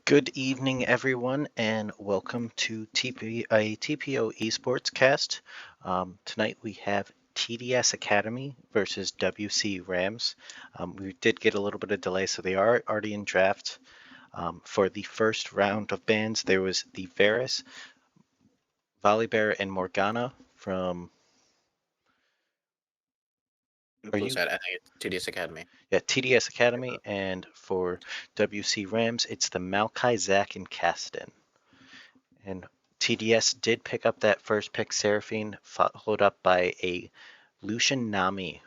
Good evening, everyone, and welcome to TPO eSports cast. Tonight we have TDS Academy versus WCU Rams. We did get a little bit of delay, so they are already in draft. For the first round of bans, there was the Varus, Volibear, and Morgana from. Are Blue you? side, I think it's TDS Academy. Yeah, TDS Academy, and for WC Rams, it's the Maokai, Zac, and Caston. And TDS did pick up that first pick, Seraphine, followed up by a Lucian Nami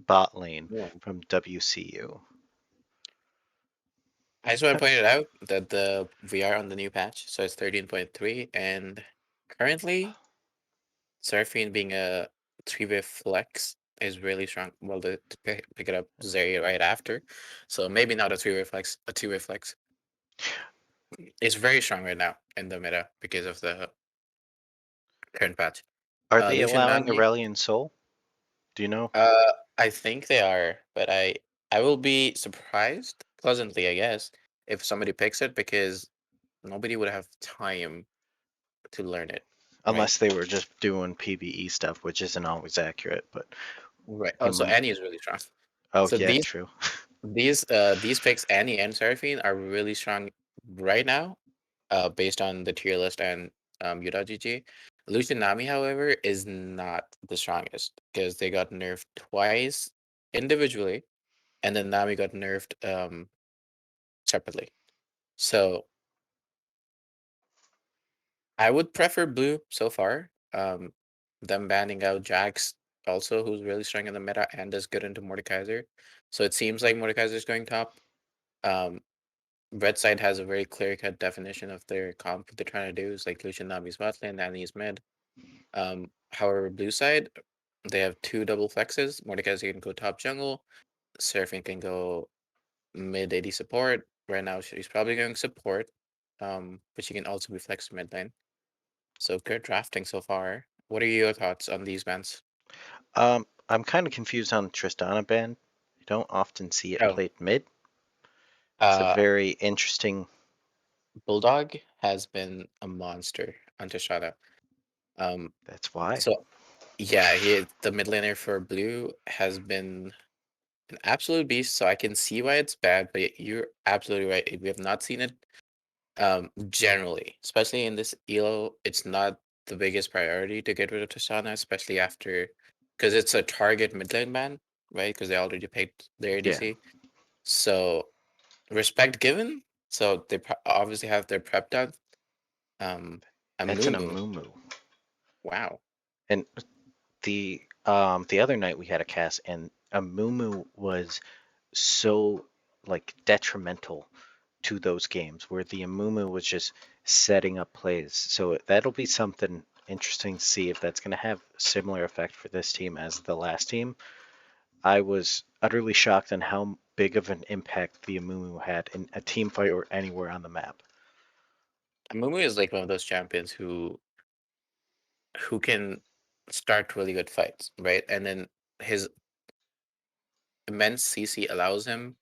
bot lane Yeah. from WCU. I just want to point it out that we are on the new patch, so it's 13.3, and currently Seraphine being a 3-way flex is really strong. Well, to pick it up Zeri right after, so maybe not a 3-way flex, a 2-way flex. It's very strong right now in the meta because of the current patch. Are they Lucian allowing Nami, Aurelion Soul? Do you know? I think they are, but I will be surprised pleasantly, I guess, if somebody picks it because nobody would have time to learn it, right? Unless they were just doing PvE stuff, which isn't always accurate. But Right. Also, in, Annie is really strong. oh So yeah, these true. these picks, Annie and Seraphine, are really strong right now, based on the tier list and U.GG. Lucian Nami, however, is not the strongest because they got nerfed twice individually, and then Nami got nerfed separately. So I would prefer blue so far. Them banning out Jax also, who's really strong in the meta and is good into Mordekaiser. So it seems like Mordekaiser is going top. Um, Red side has a very clear-cut definition of their comp. What they're trying to do is like Lucian Nami's bot lane, Nani's mid. However, blue side, they have two double flexes. Mordekaiser can go top jungle. Seraphine can go mid AD support. Right now, she's probably going support, but she can also be flexed mid lane. So good drafting so far. What are your thoughts on these bands? I'm kind of confused on Tristana ban. I don't often see it Oh, played mid. It's a uh, very interesting. Bulldog has been a monster on Trishana. Um, That's why. so yeah, the mid laner for blue has been an absolute beast. So I can see why it's bad, but you're absolutely right. We have not seen it generally, especially in this elo. It's not the biggest priority to get rid of Tristana, especially after because it's a target mid lane ban, right? Because they already paid their Yeah, ADC. So respect given. So they obviously have their prep done. Um, that's an Amumu. Amumu. Wow. And the other night we had a cast, and Amumu was so like detrimental to those games where the Amumu was just setting up plays. So that'll be something interesting to see if that's going to have similar effect for this team as the last team. I was utterly shocked on how big of an impact the Amumu had in a team fight or anywhere on the map. Amumu is like one of those champions who can start really good fights, right? And then his immense CC allows him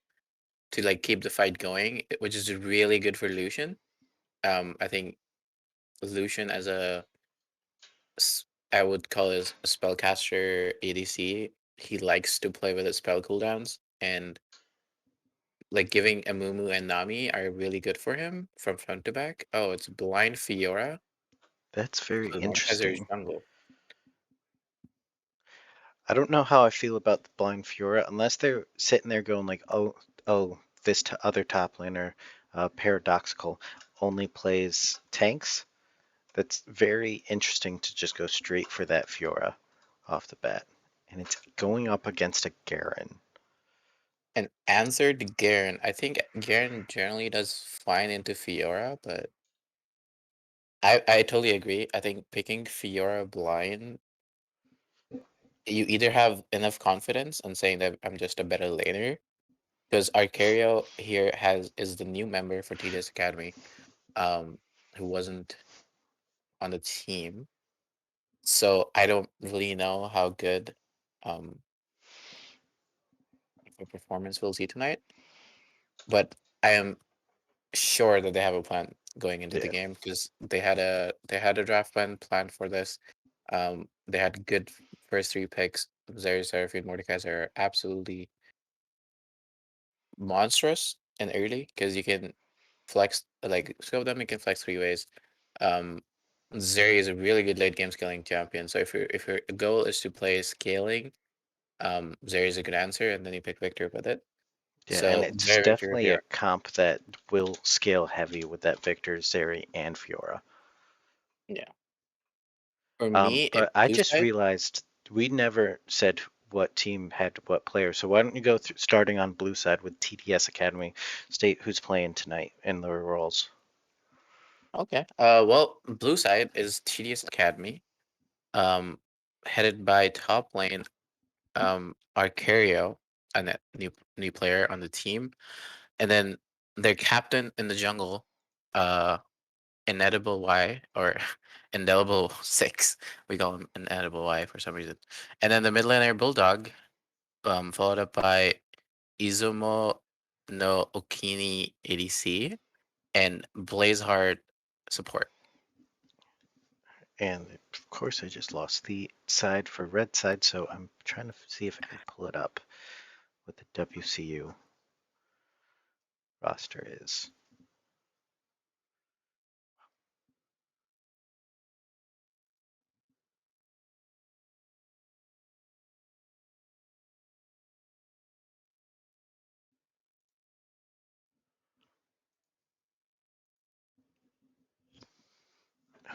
to like keep the fight going, which is really good for Lucian. I think Lucian as I would call it a spellcaster ADC. He likes to play with his spell cooldowns, and like giving Amumu and Nami are really good for him from front to back. Oh, it's blind Fiora. That's very As long as there's interesting. jungle. I don't know how I feel about the blind Fiora unless they're sitting there going like, oh, this other top laner, paradoxical, only plays tanks. That's very interesting to just go straight for that Fiora off the bat, and it's going up against a Garen. And answer to Garen. I think Garen generally does fine into Fiora, but I totally agree. I think picking Fiora blind, you either have enough confidence and saying that I'm just a better laner, because Arcario here is the new member for TDS Academy, um, who wasn't on the team. So I don't really know how good um the performance we'll see tonight. But I am sure that they have a plan going into the Yeah, game because they had a draft plan planned for this. They had good first three picks. Zeri, Seraphine, Mordekaiser are absolutely monstrous and early because you can flex like two of them. You can flex three ways. Um, Zeri is a really good late game scaling champion. So if your goal is to play scaling, Zeri is a good answer, and then you pick Victor with it. yeah, and So it's very Victor definitely a here. comp that will scale heavy with that Victor, Zeri, and Fiora. Yeah. For me, in But I blue just side, realized we never said what team had what player. So why don't you go through starting on blue side with TDS Academy, state who's playing tonight in the roles. okay. Well, blue side is TDS Academy, um, headed by top lane, Arcario, a new player on the team, and then their captain in the jungle, uh, Inedible Y or Indelible Six. We call him Inedible Y for some reason. And then the mid laner Bulldog, followed up by Izumo no Okini ADC and Blazeheart support. And of course, I just lost the side for red side, so I'm trying to see if I can pull it up what the WCU roster is.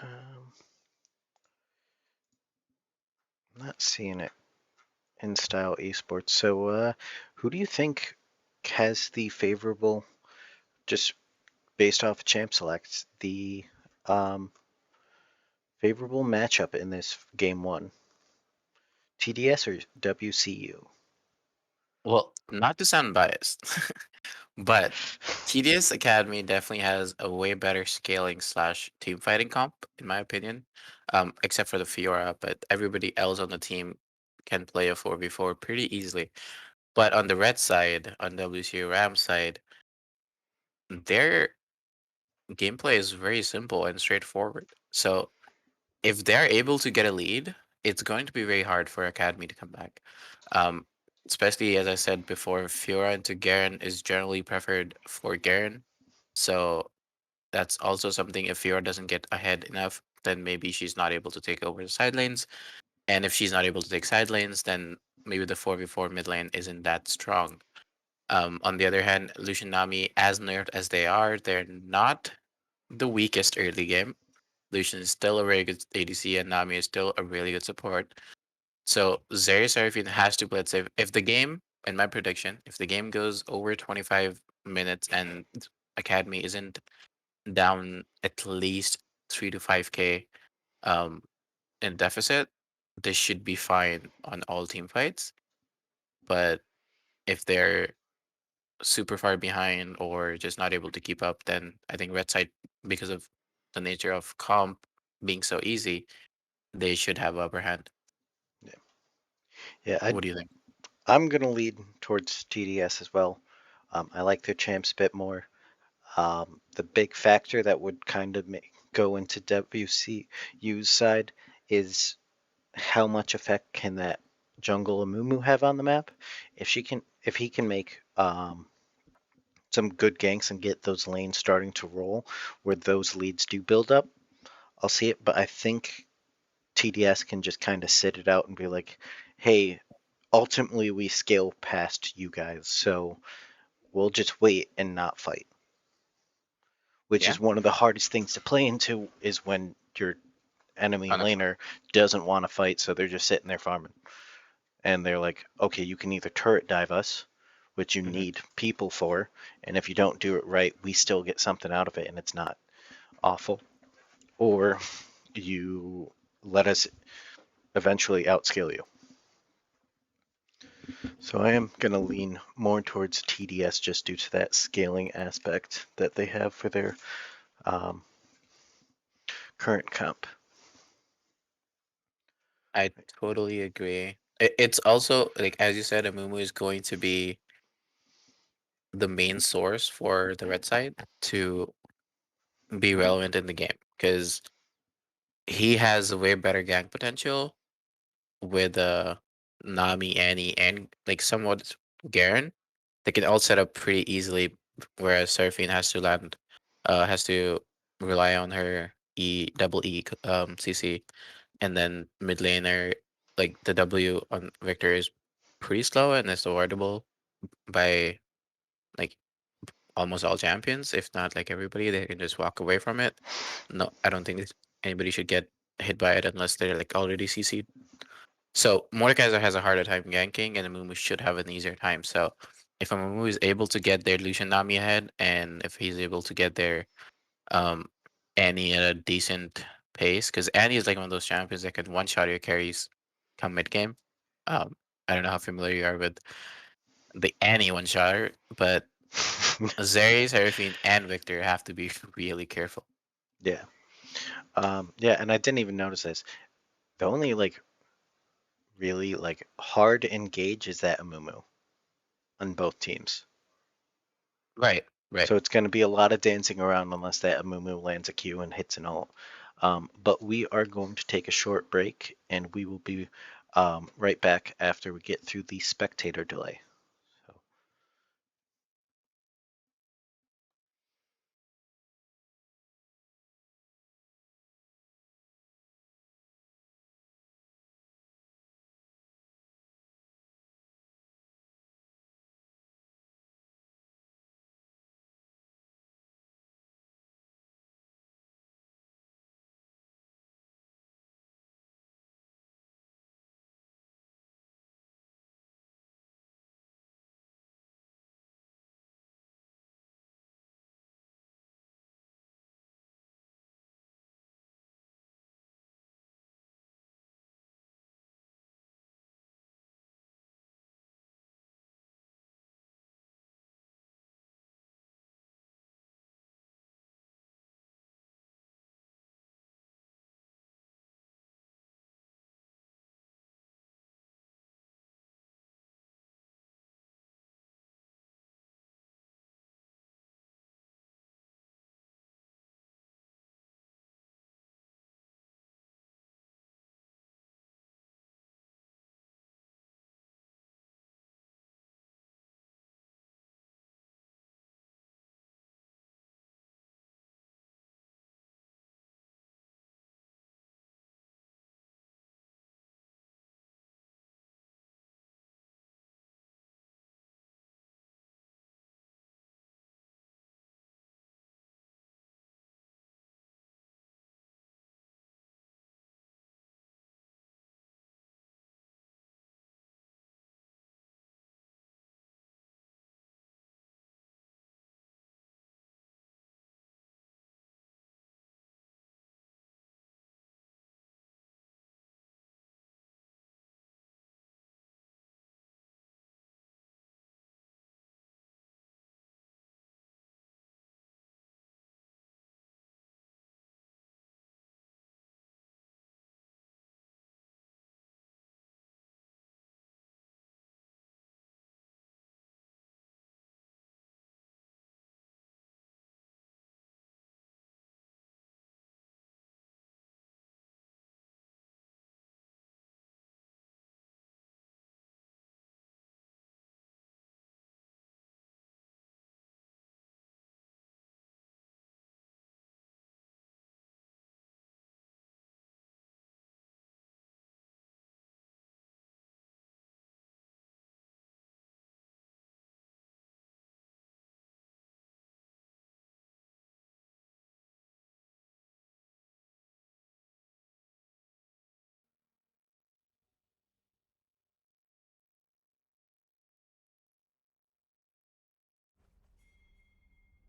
Um, I'm not seeing it in Style Esports. So, who do you think has the favorable, just based off champ selects, the um, favorable matchup in this game one? TDS or WCU? Well, not to sound biased, but TDS Academy definitely has a way better scaling slash team fighting comp, in my opinion. Except for the Fiora, but everybody else on the team can play a 4v4 pretty easily. But on the red side, on WCU Ram side, their gameplay is very simple and straightforward. So if they're able to get a lead, it's going to be very hard for Academy to come back. Um, Especially as I said before, Fiora into Garen is generally preferred for Garen. So that's also something if Fiora doesn't get ahead enough, then maybe she's not able to take over the side lanes. And if she's not able to take side lanes, then maybe the 4v4 mid lane isn't that strong. On the other hand, Lucian Nami, as nerfed as they are, they're not the weakest early game. Lucian is still a very good ADC, and Nami is still a really good support. So Zeri Seraphine has to play it safe. If the game, in my prediction, if the game goes over 25 minutes and Academy isn't down at least 3 to 5K um, in deficit, they should be fine on all team fights. But if they're super far behind or just not able to keep up, then I think red side, because of the nature of comp being so easy, they should have upper hand. Yeah, yeah. What do you think? I'm gonna lead towards TDS as well. I like their champs a bit more. The big factor that would kind of go into WCU's side is how much effect can that jungle Amumu have on the map? If he can make some good ganks and get those lanes starting to roll where those leads do build up, I'll see it. But I think TDS can just kind of sit it out and be like, hey, ultimately we scale past you guys, so we'll just wait and not fight. Which Yeah, is one of the hardest things to play into is when your enemy on a laner doesn't want to fight, so they're just sitting there farming. And they're like, okay, you can either turret dive us, which you mhm. need people for, and if you don't do it right, we still get something out of it and it's not awful. Or you let us eventually outscale you. So I am going to lean more towards TDS just due to that scaling aspect that they have for their um, current comp. I totally agree. It's also like as you said, Amumu is going to be the main source for the red side to be relevant in the game because he has a way better gank potential with Nami, Annie, and like somewhat Garen. They can all set up pretty easily, whereas Seraphine has to rely on her CC, and then mid laner like the W on Victor is pretty slow and is avoidable by like almost all champions, if not like everybody. They can just walk away from it. No, I don't think anybody should get hit by it unless they're like already CC'd. So Mordekaiser has a harder time ganking, and Amumu should have an easier time. So if Amumu is able to get their Lucian Nami ahead, and if he's able to get their um Annie at a decent pace, because Annie is like one of those champions that can one shot your carries come mid game. Um, I don't know how familiar you are with the Annie one shotter, but Zeri, Seraphine, and Victor have to be really careful. Yeah. Yeah, and I didn't even notice this. The only like really like hard engage is that Amumu on both teams. Right, right. So it's going to be a lot of dancing around unless that Amumu lands a Q and hits an ult. But we are going to take a short break, and we will be right back after we get through the spectator delay. So,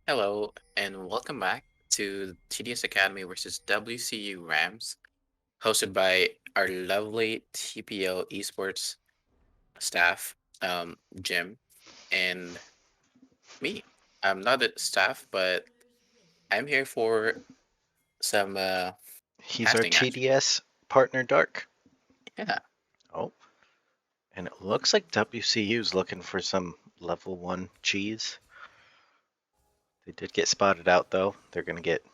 Hello, and welcome back to TDS Academy versus WCU Rams, hosted by our lovely TPO eSports staff, Jim, and me. I'm not a staff, but I'm here for some he's our casting action. TDS partner, Dark. Yeah, Oh, and it looks like WCU's looking for some level 1 cheese. They did get spotted out though. They're gonna get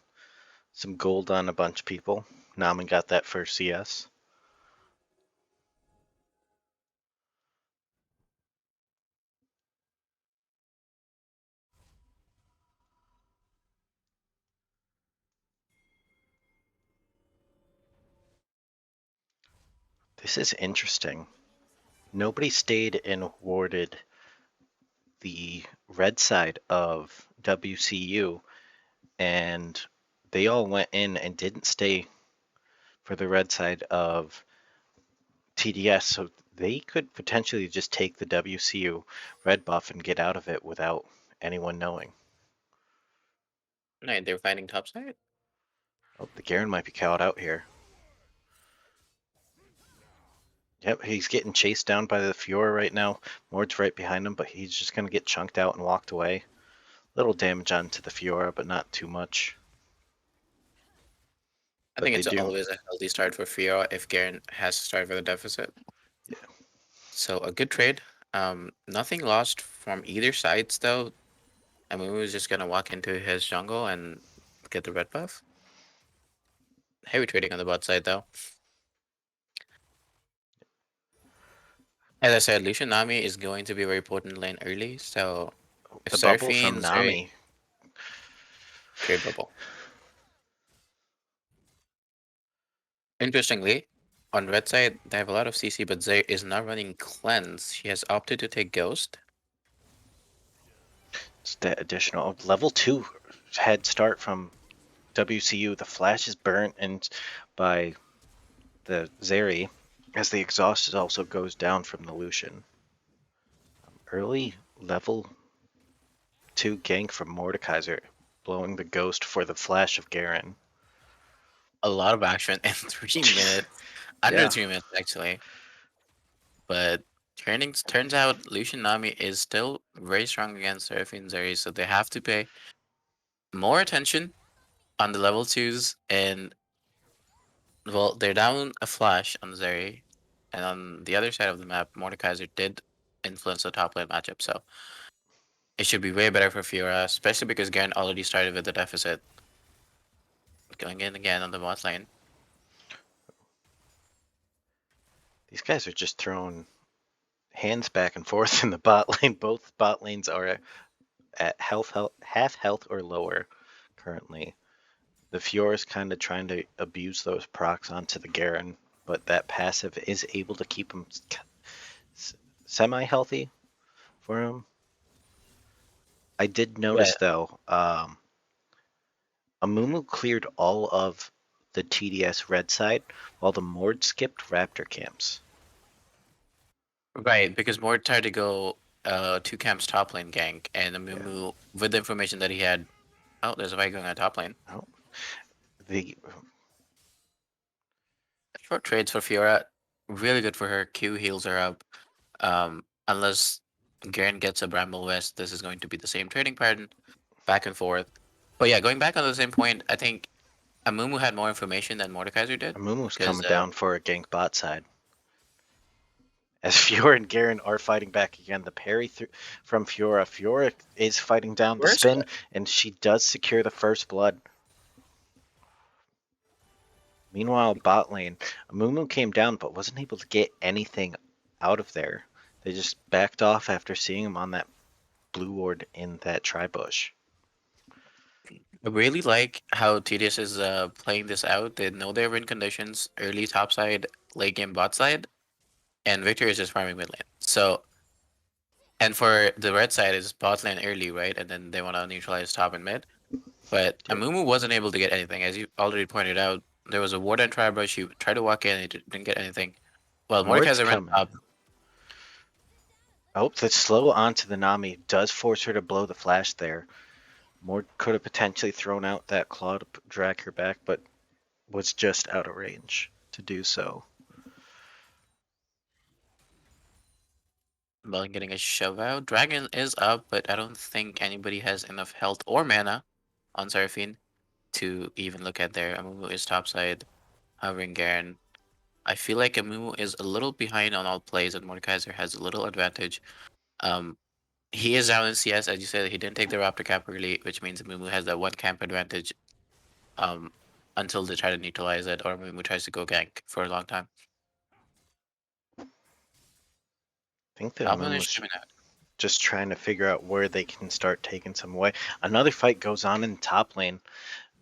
some gold on a bunch of people. Namen got that first CS. This is interesting. Nobody stayed and warded the red side of WCU, and they all went in and didn't stay for the red side of TDS, so they could potentially just take the WCU red buff and get out of it without anyone knowing. No, they're fighting topside. Oh, the Garen might be caught out here. Yep, he's getting chased down by the Fiora right now. Mord's right behind him, but he's just going to get chunked out and walked away. Little damage onto the Fiora, but not too much. I But think they it's do. always a healthy start for Fiora if Garen has to start with a deficit. Yeah. So a good trade. Nothing lost from either sides though. I mean, we was just gonna walk into his jungle and get the red buff. Heavy trading on the bot side though. As I said, Lucian Nami is going to be a very potent lane early. So if The bubble from Seraphine, very Nami. great bubble. Interestingly, on red side, they have a lot of CC, but Zay is not running cleanse. He has opted to take Ghost. It's the additional level 2 head start from WCU. The flash is burnt and by the Zeri as the exhaust also goes down from the Lucian. Early level 2 gank from Mordekaiser, blowing the ghost for the flash of Garen. A lot of action in 3 minutes, under Yeah, 3 minutes actually. But turns out Lucian Nami is still very strong against Seraphine Zeri, so they have to pay more attention on the level 2s. And well, they're down a flash on Zeri, and on the other side of the map, Mordekaiser did influence the top lane matchup, so it should be way better for Fiora, especially because Garen already started with the deficit. Going in again on the bot lane. these guys are just throwing hands back and forth in the bot lane. Both bot lanes are at half health or lower currently. The Fiora's kind of trying to abuse those procs onto the Garen, but that passive is able to keep him semi-healthy for him. I did Yeah. notice though, Amumu cleared all of the TDS red side while the Mord skipped Raptor camps. Right, because Mord tried to go 2 camps top lane gank, and Yeah. Amumu, with the information that he had, oh, there's a fight going on top lane. Oh, the Short trades for Fiora, really good for her. Q heals her up. Unless Garen gets a Bramble West, this is going to be the same trading pattern, back and forth. But yeah, going back on the same point, I think Amumu had more information than Mordekaiser did, Amumu's because coming down for a gank bot side. As Fiora and Garen are fighting back again, the parry from Fiora. Fiora is fighting down the first, spin, and she does secure the first blood. Meanwhile, bot lane, Amumu came down but wasn't able to get anything out of there. They just backed off after seeing him on that blue ward in that tri-bush. I really like how TDS is playing this out. They know their win conditions, early top side, late game bot side, and Victor is just farming mid lane. So, and for the red side is bot lane early, right? And then they want to neutralize top and mid. But Yep. Amumu wasn't able to get anything. As you already pointed out, there was a ward and tri brush. He tried to walk in, he didn't get anything. Well, Mord's Mordekaiser went coming. up. Oh, the slow onto the Nami does force her to blow the flash there. Mord could have potentially thrown out that claw to drag her back, but was just out of range to do so. Well, getting a shove out. Dragon is up, but I don't think anybody has enough health or mana on Seraphine to even look at there. Amumu is topside, hovering Garen. I feel like Amumu is a little behind on all plays, and Mordekaiser has a little advantage. Um, He is down in CS, as you said. He didn't take the Raptor cap early, which means Mumu has that one camp advantage. Um, until they try to neutralize it, or Mumu tries to go gank for a long time. I think the Top lane moon is was streaming out. just trying to figure out where they can start taking some away. Another fight goes on in top lane.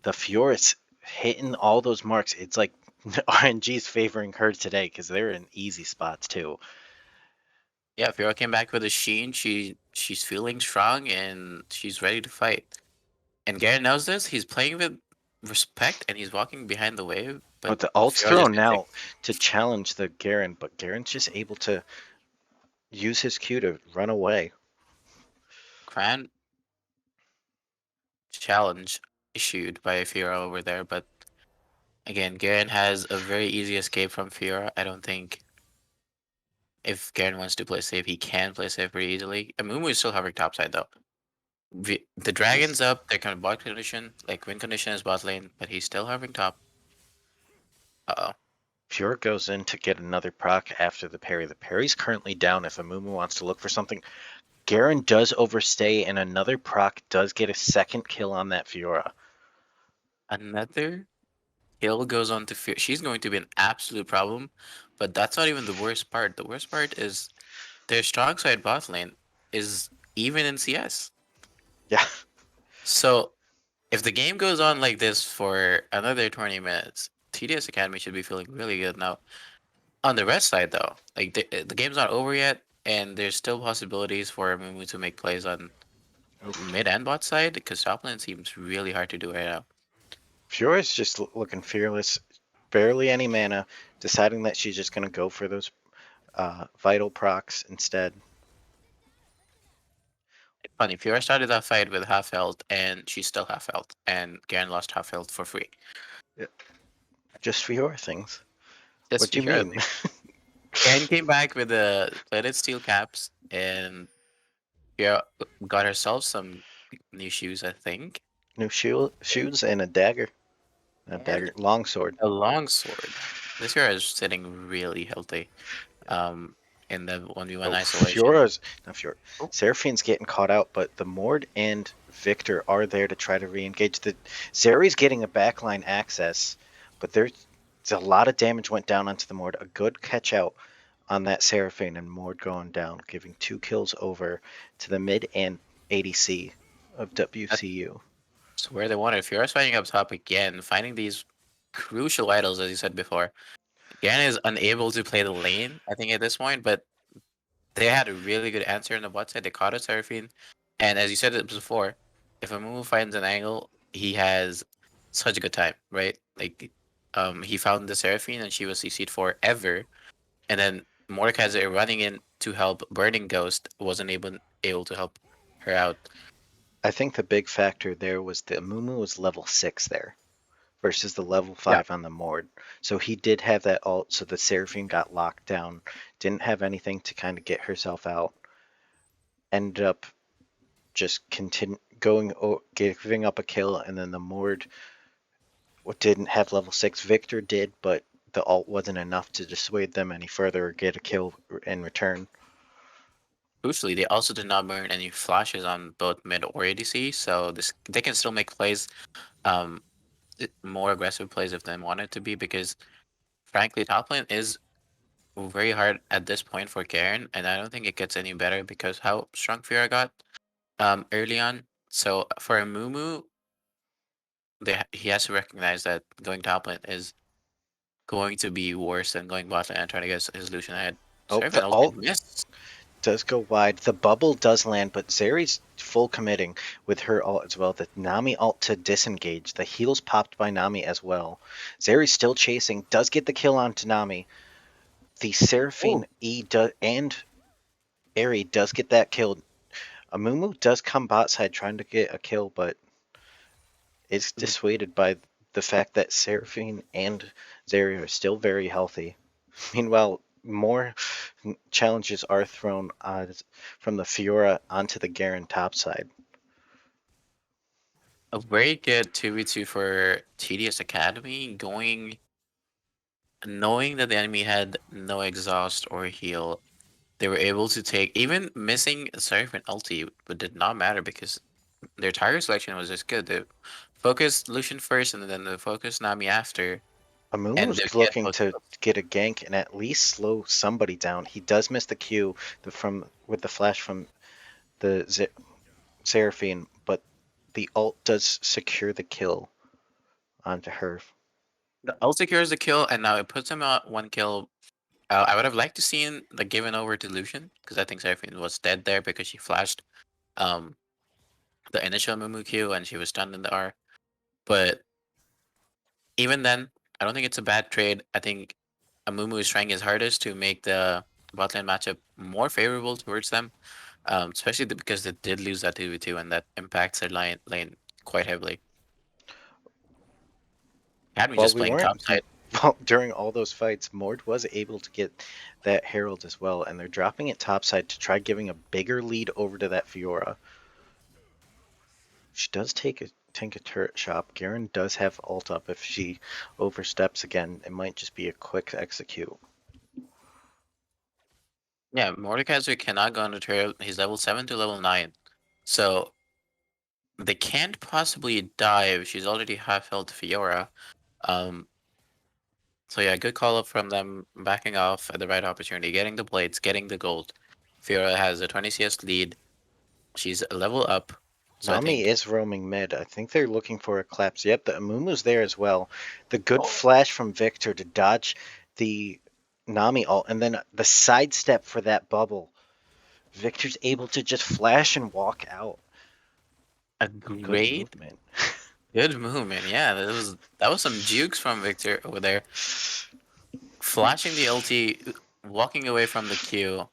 The Fiora's hitting all those marks. It's like RNG's favoring her today because they're in easy spots too. Yeah, Fiora came back with a Sheen. She's feeling strong and she's ready to fight. And Garen knows this. He's playing with respect and he's walking behind the wave. But But the ult's Fiora just thrown gonna take now to challenge the Garen, but Garen's just able to use his Q to run away. Cran challenge issued by Fiora over there. But again, Garen has a very easy escape from Fiora. I don't think if Garen wants to play safe, he can play safe pretty easily. Amumu is still hovering topside though. The He's dragon's up. They're kind of bot condition, like win condition is bot lane, but he's still hovering top. Uh-oh. Fiora goes in to get another proc after the parry. The parry's currently down if Amumu wants to look for something. Garen does overstay, and another proc does get a second kill on that Fiora. Another kill goes on to fear. She's going to be an absolute problem, but that's not even the worst part. The worst part is their strong side bot lane is even in CS. Yeah, So if the game goes on like this for another 20 minutes, TDS Academy should be feeling really good now. On the red side, though, like the game's not over yet, and there's still possibilities for Mumu to make plays on mid and bot side because top lane seems really hard to do right now. Fiora's just looking fearless, barely any mana, deciding that she's just going to go for those vital procs instead. It's funny, Fiora started that fight with half health, and she's still half health, and Garen lost half health for free. Yeah, just Fiora things. Just What do you Fiora mean? thing. Garen came back with the plated steel caps, and Fiora got herself some new shoes, I think, New shoes and a dagger. A and dagger, longsword. a long sword. This Fiora is sitting really healthy. Um, in the 1v1 Oh, isolation. Fiora's not Fiora. Oh, Seraphine's getting caught out, but the Mord and Victor are there to try to re-engage. The Zeri's getting a backline access, but there's a lot of damage went down onto the Mord. A good catch out on that Seraphine and Mord going down, giving 2 kills over to the mid and ADC of WCU. that's where they wanted. Fiora's fighting up top again, finding these crucial idols, as you said before. Garen is unable to play the lane, I think, at this point, but they had a really good answer in the bot side. They caught a Seraphine. And as you said it before, if a Mumu finds an angle, he has such a good time, right? Like, he found the Seraphine and she was CC'd forever. And then Mordekaiser running in to help Burning Ghost wasn't able to help her out. I think the big factor there was the Mumu was level 6 there versus the level Yeah. 5 on the Mord. So he did have that ult, so the Seraphine got locked down, didn't have anything to kind of get herself out. Ended up just giving up a kill, and then the Mord didn't have level 6. Victor did, but the ult wasn't enough to dissuade them any further or get a kill in return. Crucially, they also did not burn any flashes on both mid or ADC, so they can still make plays, um, more aggressive plays if they wanted to be, because frankly, top lane is very hard at this point for Garen, and I don't think it gets any better because how strong Fiora got early on. So for a Mumu, he has to recognize that going top lane is going to be worse than going bot lane and trying to get his Lucian ahead. Oh, Seraphine the ultimate ult missed. does go wide. The bubble does land, but Zeri's full committing with her ult as well. The Nami ult to disengage. The heals popped by Nami as well. Zeri's still chasing, does get the kill on Nami. The Oh, Seraphine and Eri does get that kill. Amumu does come bot side trying to get a kill, but it's dissuaded by the fact that Seraphine and Zeri are still very healthy. Meanwhile, more challenges are thrown from the Fiora onto the Garen top side. a very good 2v2 for TDS Academy, knowing that the enemy had no exhaust or heal. they were able to take even missing Seraph and ulti, but did not matter because their target selection was just good. They focused Lucian first, and then they focused Nami after, and they Amumu's get looking both to kills. get a gank and at least slow somebody down. He does miss the Q from with the flash from the Seraphine, but the ult does secure the kill onto her. The ult secures the kill, and now it puts him at 1 kill. I would have liked to seen the given over to Lucian because I think Seraphine was dead there because she flashed um the initial Mumu Q and she was stunned in the R. But even then, I don't think it's a bad trade. I think Amumu is trying his hardest to make the bot lane matchup more favorable towards them, especially because they did lose that 2v2 and that impacts their lane quite heavily. Had me While just we playing weren't top side. well, during all those fights, Mord was able to get that Herald as well, and they're dropping it topside to try giving a bigger lead over to that Fiora. She does take a turret shop. Garen does have ult up. If she oversteps again, it might just be a quick execute. Yeah, Mordekaiser cannot go on the turret. He's level 7 to level 9. So they can't possibly dive. She's already half health Fiora. Um, so yeah, good call up from them, backing off at the right opportunity, getting the plates, getting the gold. Fiora has a 20 CS lead. She's a level up. So I Nami think. is roaming mid. I think they're looking for a collapse. Yep, the Amumu's there as well. The good Oh, flash from Victor to dodge the Nami ult, and then the sidestep for that bubble. Victor's able to just flash and walk out. a Good great, movement. good movement. Yeah, that was some jukes from Victor over there. Flashing the ulti, walking away from the Q,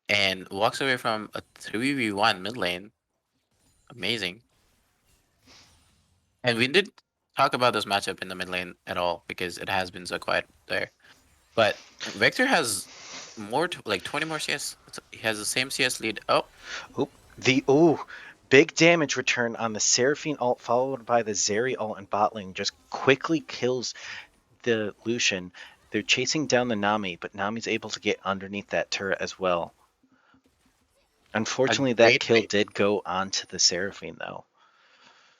and walks away from a 3v1 mid lane. Amazing. And we did talk about this matchup in the mid lane at all because it has been so quiet there. But Vector has more, like 20 more CS. He has the same CS lead. Oh, Oop. Big damage return on the Seraphine ult followed by the Zeri ult and bot lane just quickly kills the Lucian. They're chasing down the Nami, but Nami's able to get underneath that turret as well. a Unfortunately, that great kill trade. did go onto the Seraphine, though.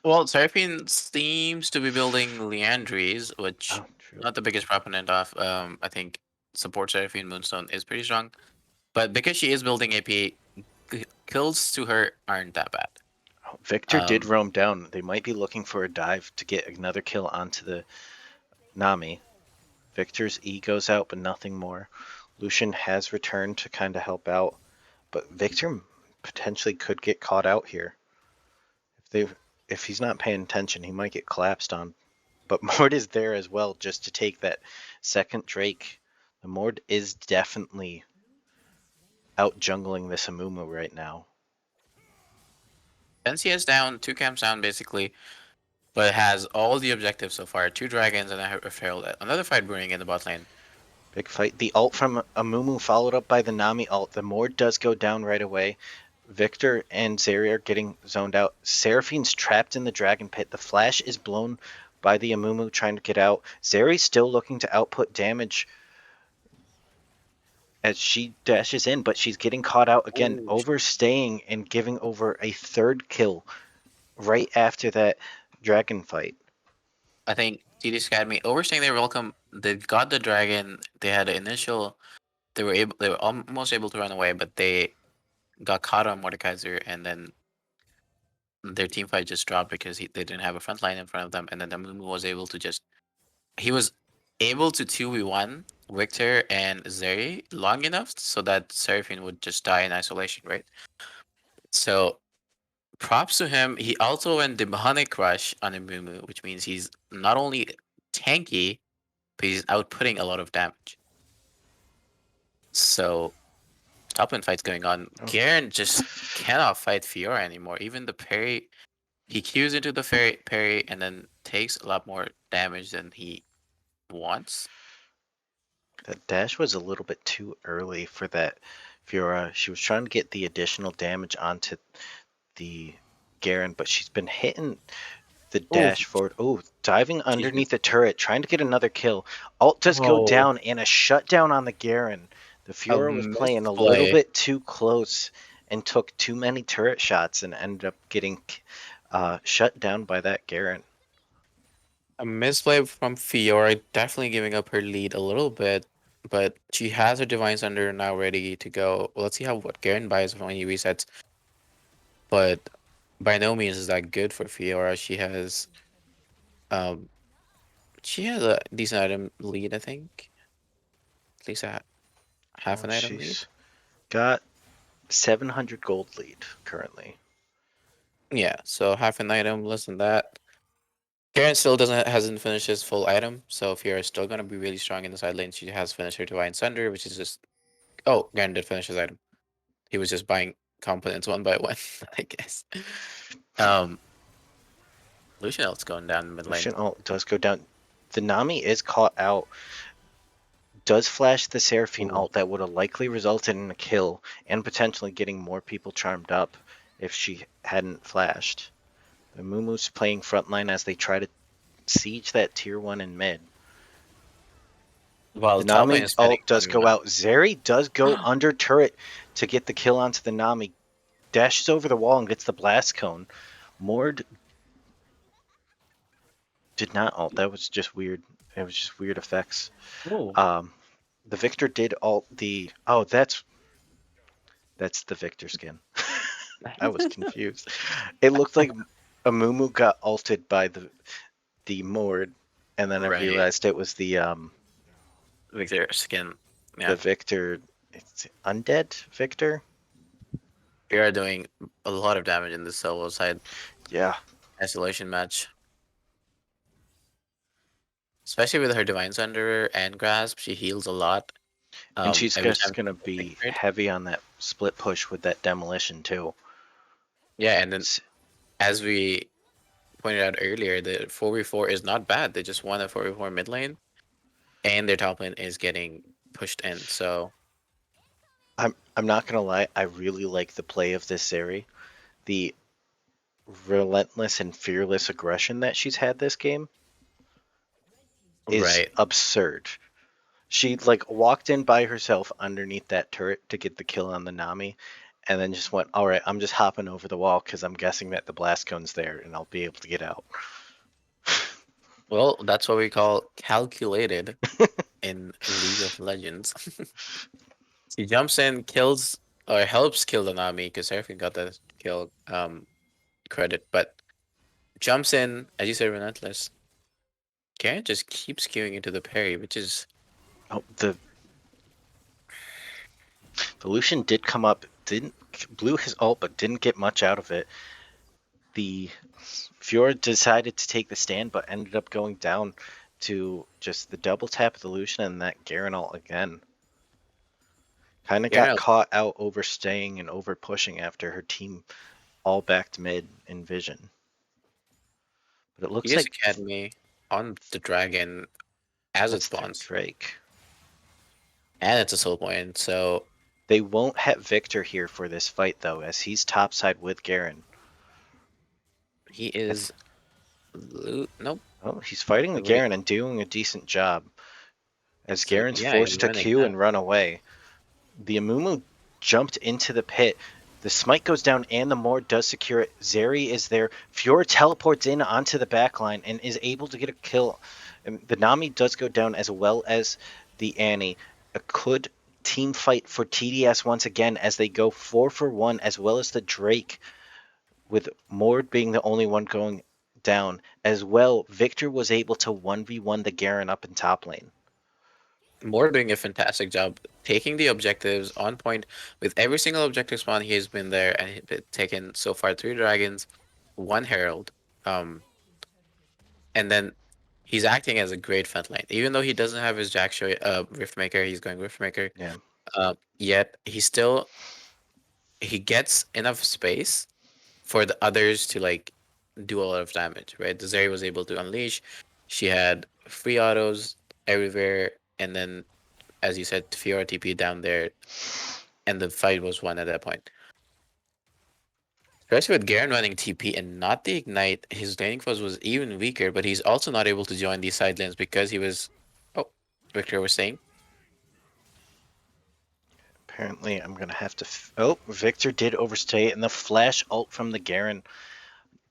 Well, Seraphine seems to be building Leandries, which Oh, true. not the biggest proponent of. I think support Seraphine Moonstone is pretty strong, but because she is building AP, kills to her aren't that bad. Victor did Um, roam down. They might be looking for a dive to get another kill onto the Nami. Victor's E goes out, but nothing more. Lucian has returned to kind of help out, but Victor potentially could get caught out here. If they, if he's not paying attention, he might get collapsed on. But Mord is there as well, just to take that second Drake. The Mord is definitely out jungling this Amumu right now. NCS down, 2 camps down basically, but it has all the objectives so far: 2 dragons and a failed. Another fight brewing in the bot lane. Big fight. The ult from Amumu followed up by the Nami ult. The Mord does go down right away. Victor and Zeri are getting zoned out. Seraphine's trapped in the dragon pit. The flash is blown by the Amumu trying to get out. Zeri's still looking to output damage as she dashes in, but she's getting caught out again, Ooh. overstaying and giving over a third kill right after that dragon fight. I think TDS Academy overstaying their welcome. They got the dragon. They had an initial. They were almost able to run away, but they got caught on Mordekaiser, and then their team fight just dropped because they didn't have a front line in front of them, and then the Mumu was able to just he was able to 2v1 Victor and Zeri long enough so that Seraphine would just die in isolation, right? So props to him. He also went demonic rush on a Mumu, which means he's not only tanky, but he's outputting a lot of damage. So top lane fight's going on. Oh, Garen just cannot fight Fiora anymore. Even the parry, he cues into the parry and then takes a lot more damage than he wants. that dash was a little bit too early for that Fiora. She was trying to get the additional damage onto the Garen, but she's been hitting the Oh, dash forward. Oh, diving she hit. underneath the turret, trying to get another kill. Alt does go Oh, down and a shutdown on the Garen. The A Fiora was playing a little misplay. bit too close and took too many turret shots and ended up getting shut down by that Garen. A misplay from Fiora, definitely giving up her lead a little bit, but she has her Divine Thunder now ready to go. Well, let's see how what Garen buys when he resets. But by no means is that good for Fiora. Um she has a decent item lead, I think. At least a half Well, an item lead. she's got 700 gold lead currently. Yeah, so half an item, less than that. Garen still hasn't finished his full item, so Fiora is still gonna be really strong in the side lane. She has finished her Divine Thunder, which is just Garen did finish his item. He was just buying components one by one, I guess. Um, Lucian ult's going down mid lane. Lucian ult does go down. The Nami is caught out, does flash the Seraphine Ooh. ult that would have likely resulted in a kill and potentially getting more people charmed up if she hadn't flashed. The Mumu's playing frontline as they try to siege that tier 1 in mid. While The the top lane Nami is spending ult does go on. out. Zeri does go under turret to get the kill onto the Nami. Dashes over the wall and gets the blast cone. Mord did not ult. That was just weird. It was just weird effects. Oh. Um, the Victor did ult the. Oh, that's the Victor skin. I was confused. It looked like a Mumu got ulted by the Mord, and then I Right. realized it was Victor skin. the Yeah. Victor. It's undead Victor. We are doing a lot of damage in this solo side Yeah, isolation match. Especially with her Divine Thunder and Grasp, she heals a lot. and she's Every just time gonna she gets be trade. heavy on that split push with that demolition too. Yeah, and then as we pointed out earlier, the 4v4 is not bad. They just won a 4v4 mid lane, and their top lane is getting pushed in. So I'm not gonna lie. I really like the play of this Zeri. The relentless and fearless aggression that she's had this game is right. absurd. She like walked in by herself underneath that turret to get the kill on the Nami, and then just went, "All right, I'm just hopping over the wall because I'm guessing that the blast cone's there and I'll be able to get out." Well, that's what we call calculated in League of Legends. She jumps in, kills or helps kill the Nami because Seraphine got the kill credit, but jumps in, as you said, relentless. Garen just keeps queuing into the parry, which is Oh, the Lucian did come up, didn't blew his ult, but didn't get much out of it. The Fiora decided to take the stand, but ended up going down to just the double tap of the Lucian and that Garen ult again. Kind of got Garen. caught out overstaying and over pushing after her team all backed mid in vision. But it looks TDS like Academy on the dragon as it that's their spawns, Drake. and it's a soul point, so They won't have Victor here for this fight though, as he's topside with Garen. he I is nope. oh, he's fighting the Nobody. Garen and doing a decent job, as So Garen's yeah, he's forced to running queue now. and run away. The Amumu jumped into the pit. The smite goes down and the Mord does secure it. Zeri is there. Fiora teleports in onto the backline and is able to get a kill. And the Nami does go down as well as the Annie. A good team fight for TDS once again as they go 4 for 1, as well as the Drake, with Mord being the only one going down. As well, Victor was able to 1v1 the Garen up in top lane. Moore doing a fantastic job taking the objectives on point with every single objective spawn. He has been there and taken so far 3 dragons, 1 herald, um, and then he's acting as a great front line. Even though he doesn't have his Jack show Riftmaker, he's going Riftmaker. Yeah. Yet he gets enough space for the others to like do a lot of damage. Right, the Zeri was able to unleash. She had free autos everywhere, and then as you said, Fiora TP down there, and the fight was won at that point. Especially with Garen running TP and not the Ignite, his laning force was even weaker, but he's also not able to join these side lanes because he was. Oh, Victor was saying. Apparently, I'm gonna have to. Oh, Victor did overstay, and the flash ult from the Garen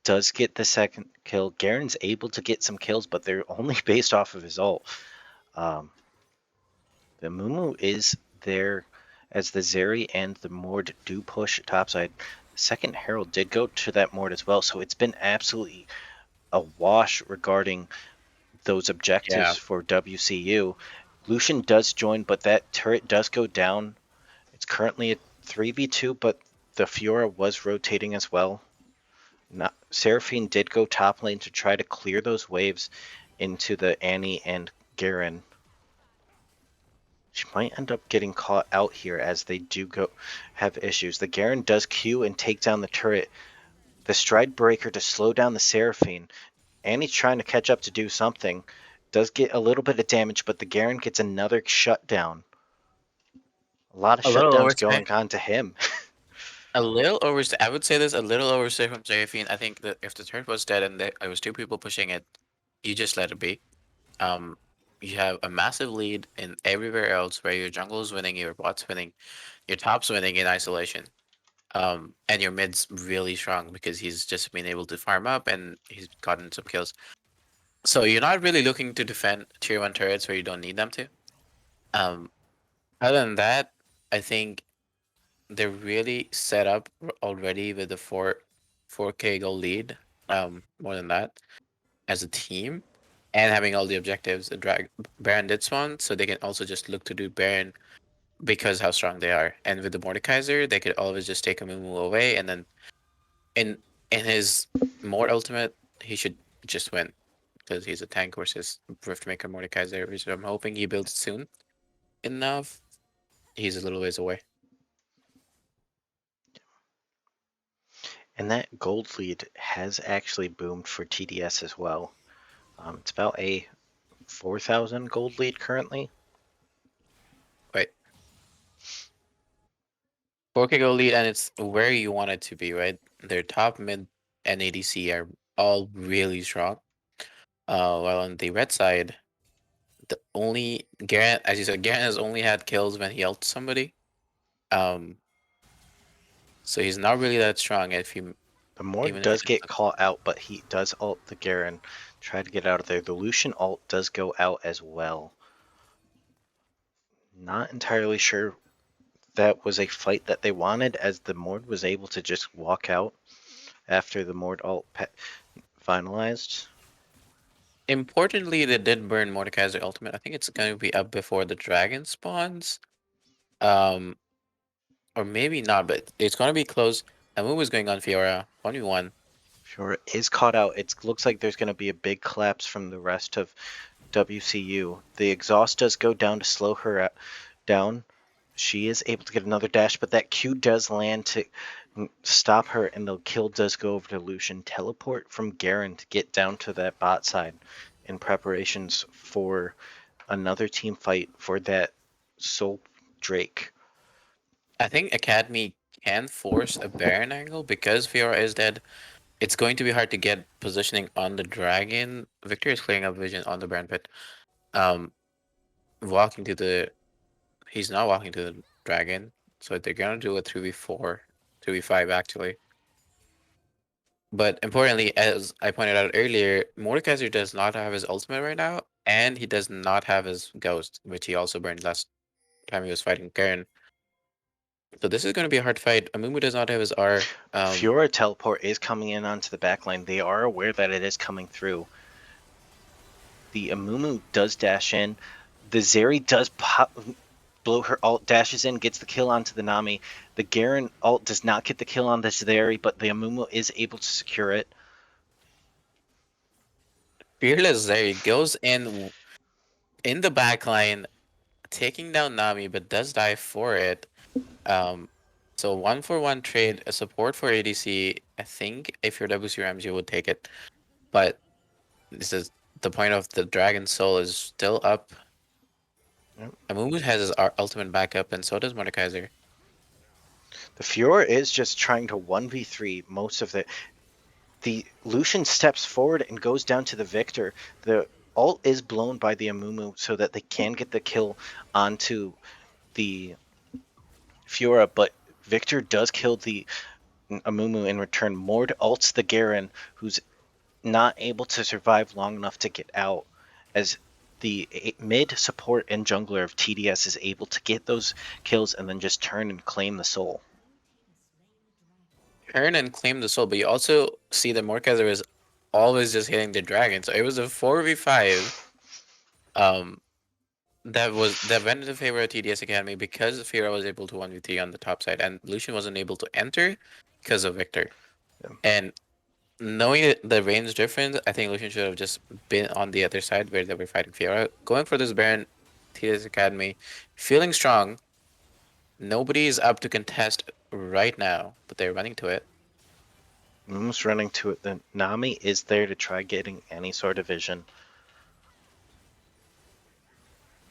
does get the second kill. Garen's able to get some kills, but they're only based off of his ult. Um, the Mumu is there as the Zeri and the Mord do push topside. The second Herald did go to that Mord as well, so it's been absolutely a wash regarding those Yeah. objectives for WCU. Lucian does join, but that turret does go down. It's currently a 3v2, but the Fiora was rotating as well. Seraphine did go top lane to try to clear those waves into the Annie and Garen. She might end up getting caught out here as they do go have issues. The Garen does Q and take down the turret. The Stride Breaker to slow down the Seraphine. Annie's trying to catch up to do something. Does get a little bit of damage, but the Garen gets another shutdown. A lot of A little shutdowns overstay. going on to him. A little overstay. I would say this a little overstay from Seraphine. I think that if the turret was dead and there was two people pushing it, you just let it be. Um, you have a massive lead in everywhere else where your jungle is winning, your bot's winning, your top's winning in isolation. And your mid's really strong because he's just been able to farm up and he's gotten some kills. So you're not really looking to defend tier one turrets where you don't need them to. Um, Other than that, I think they're really set up already with the 4K goal lead. More than that, as a team, and having all the objectives. Drag Baron did spawn, so they can also just look to do Baron because how strong they are. And with the Mordekaiser, they could always just take a Mumu away, and then in in his more ultimate, he should just win because he's a tank versus Riftmaker Mordekaiser, which I'm hoping he builds soon enough. He's a little ways away. And that gold lead has actually boomed for TDS as well. It's about a 4,000 gold lead currently. Right. 4K goal lead, and it's where you want it to be, right? Their top mid and ADC are all really strong. While on the red side, the only Garen, as you said, Garen has only had kills when he ults somebody. Um, so he's not really that strong if you The Mord even if he does get doesn't. caught out, but he does ult the Garen. Try to get out of there. The Lucian ult does go out as well. Not entirely sure that was a fight that they wanted, as the Mord was able to just walk out after the Mord ult finalized. Importantly, they did burn Mordekaiser ultimate. I think it's going to be up before the dragon spawns. Um, or maybe not, but it's going to be close. A move is going on Fiora 1v1. Sure, is caught out. It looks like there's going to be a big collapse from the rest of WCU. The exhaust does go down to slow her down. She is able to get another dash, but that Q does land to stop her, and the kill does go over to Lucian. Teleport from Garen to get down to that bot side in preparations for another team fight for that Soul Drake. I think Academy can force a Baron angle because Fiora is dead. It's going to be hard to get positioning on the dragon. Victor is clearing up vision on the Baron pit. Um, walking to the he's not walking to the dragon, so they're gonna do a 3v4, 3v5 actually. But importantly, as I pointed out earlier, Mordekaiser does not have his ultimate right now, and he does not have his ghost, which he also burned last time he was fighting Garen. So this is going to be a hard fight. Amumu does not have his R. Fiora teleport is coming in onto the backline. They are aware that it is coming through. The Amumu does dash in. The Zeri does blow her ult, dashes in, gets the kill onto the Nami. The Garen ult does not get the kill on the Zeri, but the Amumu is able to secure it. Fearless there. He goes in the back line, taking down Nami, but does die for it. Um, so 1-for-1 trade, a support for ADC. I think if you're WC Rams, you would take it. But this is the point of the Dragon Soul is still up. Yep. Amumu has his ultimate backup, and so does Mordekaiser. The Fiora is just trying to 1v3 most of it. The Lucian steps forward and goes down to the Victor. The ult is blown by the Amumu so that they can get the kill onto the Fiora, but Victor does kill the Amumu in return. Mord ults the Garen, who's not able to survive long enough to get out, as the mid support and jungler of TDS is able to get those kills and then just turn and claim the soul. Turn and claim the soul, but you also see that Mordekaiser is always just hitting the dragon. So it was a 4v5. Um, that went in favor of TDS Academy because Fira was able to 1v3 on the top side, and Lucian wasn't able to enter because of Victor. Yeah. And knowing the range difference, I think Lucian should have just been on the other side where they were fighting Fiora. Going for this Baron, TDS Academy, feeling strong. Nobody's up to contest right now, but they're running to it. Almost running to it. The Nami is there to try getting any sort of vision.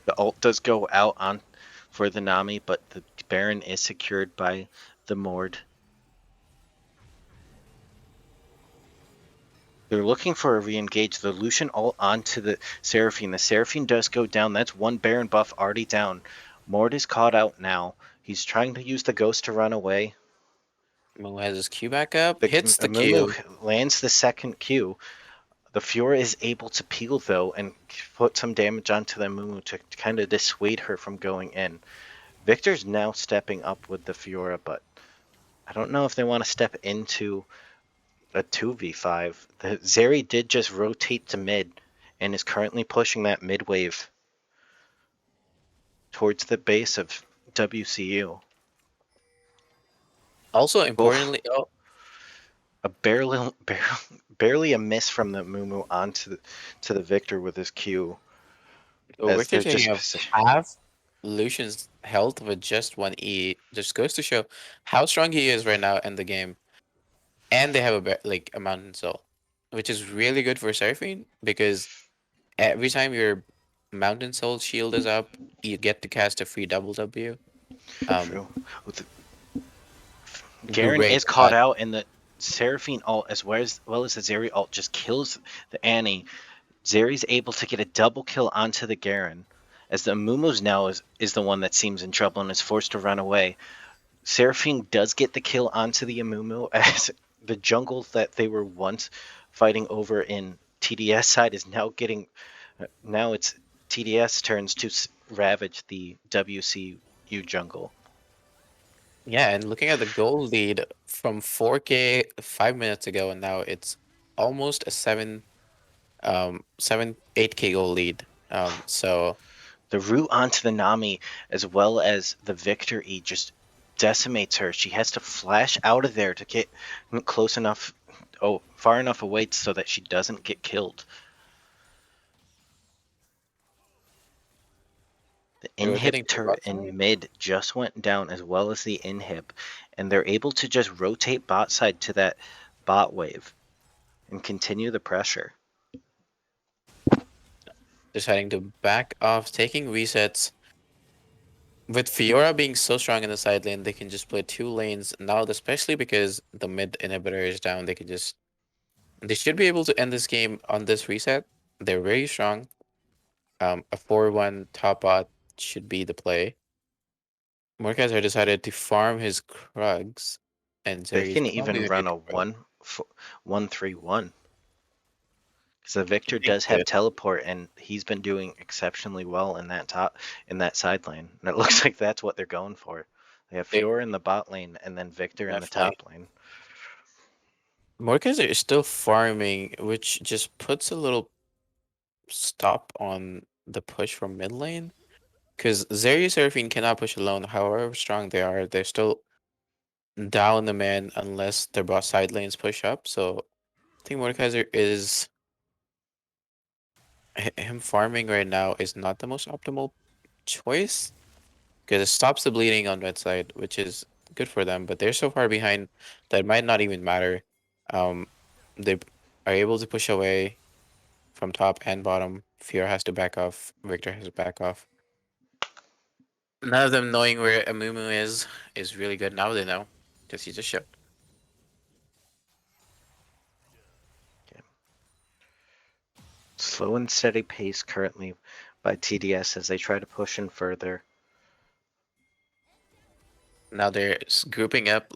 The ult does go out on for the Nami, but the Baron is secured by the Mord. They're looking for a re-engage. The Lucian ult onto the Seraphine. The Seraphine does go down. That's one Baron buff already down. Mord is caught out now. He's trying to use the Ghost to run away. Moo has his Q back up, The hits the Amumu Q. lands the second Q. The Fiora is able to peel though and put some damage onto the Amumu to kind of dissuade her from going in. Victor's now stepping up with the Fiora, but I don't know if they want to step into a 2v5. The Zeri did just rotate to mid and is currently pushing that mid wave towards the base of WCU. Also, Oh, importantly, oh, a barely a miss from the Mumu onto the Victor with his Q so as Victor they're taking just up half Lucian's health with just one E just goes to show how strong he is right now in the game. And they have like a mountain soul, which is really good for Seraphine because every time your mountain soul shield is up, you get to cast a free double W. Um, true. Garen great is for caught that. out, and the Seraphine ult as the Zeri ult just kills the Annie. Zeri's able to get a double kill onto the Garen, as the Mumuz now is the one that seems in trouble and is forced to run away. Seraphine does get the kill onto the Amumu, as the jungle that they were once fighting over in TDS side is now getting. Now it's TDS turns to ravage the WCU jungle. Yeah, and looking at the goal lead from 4K 5 minutes ago, and now it's almost a 8K goal lead. So The root onto the Nami, as well as the Victor E, just decimates her. She has to flash out of there to get close enough, far enough away so that she doesn't get killed. The they're inhib rotating to the turret bot in side. mid just went down, as well as the inhib, and they're able to just rotate bot side to that bot wave and continue the pressure. Deciding to back off, taking resets. With Fiora being so strong in the side lane, they can just play two lanes now, especially because the mid inhibitor is down. They should be able to end this game on this reset. They're very strong. A 4-1 top bot should be the play. Mordekaiser decided to farm his Krugs, and They Zeri is can probably even ready run to a go. 1-3-1. Because the Victor They does have could. teleport, and he's been doing exceptionally well in that side lane. And it looks like that's what they're going for. They have They Fiora in the bot lane, and then Victor in the definitely. top lane. Mordekaiser is still farming, which just puts a little stop on the push from mid lane. Because Zeri Seraphine cannot push alone, however strong they are. They're still down the man unless their boss side lanes push up. So I think Mordekaiser is him farming right now is not the most optimal choice because it stops the bleeding on red side, which is good for them. But they're so far behind that it might not even matter. Um, they are able to push away from top and bottom. Fear has to back off. Victor has to back off. None of them knowing where Amumu is really good. Now they know because he just showed. Okay. Slow and steady pace currently by TDS as they try to push in further. Now they're grouping up,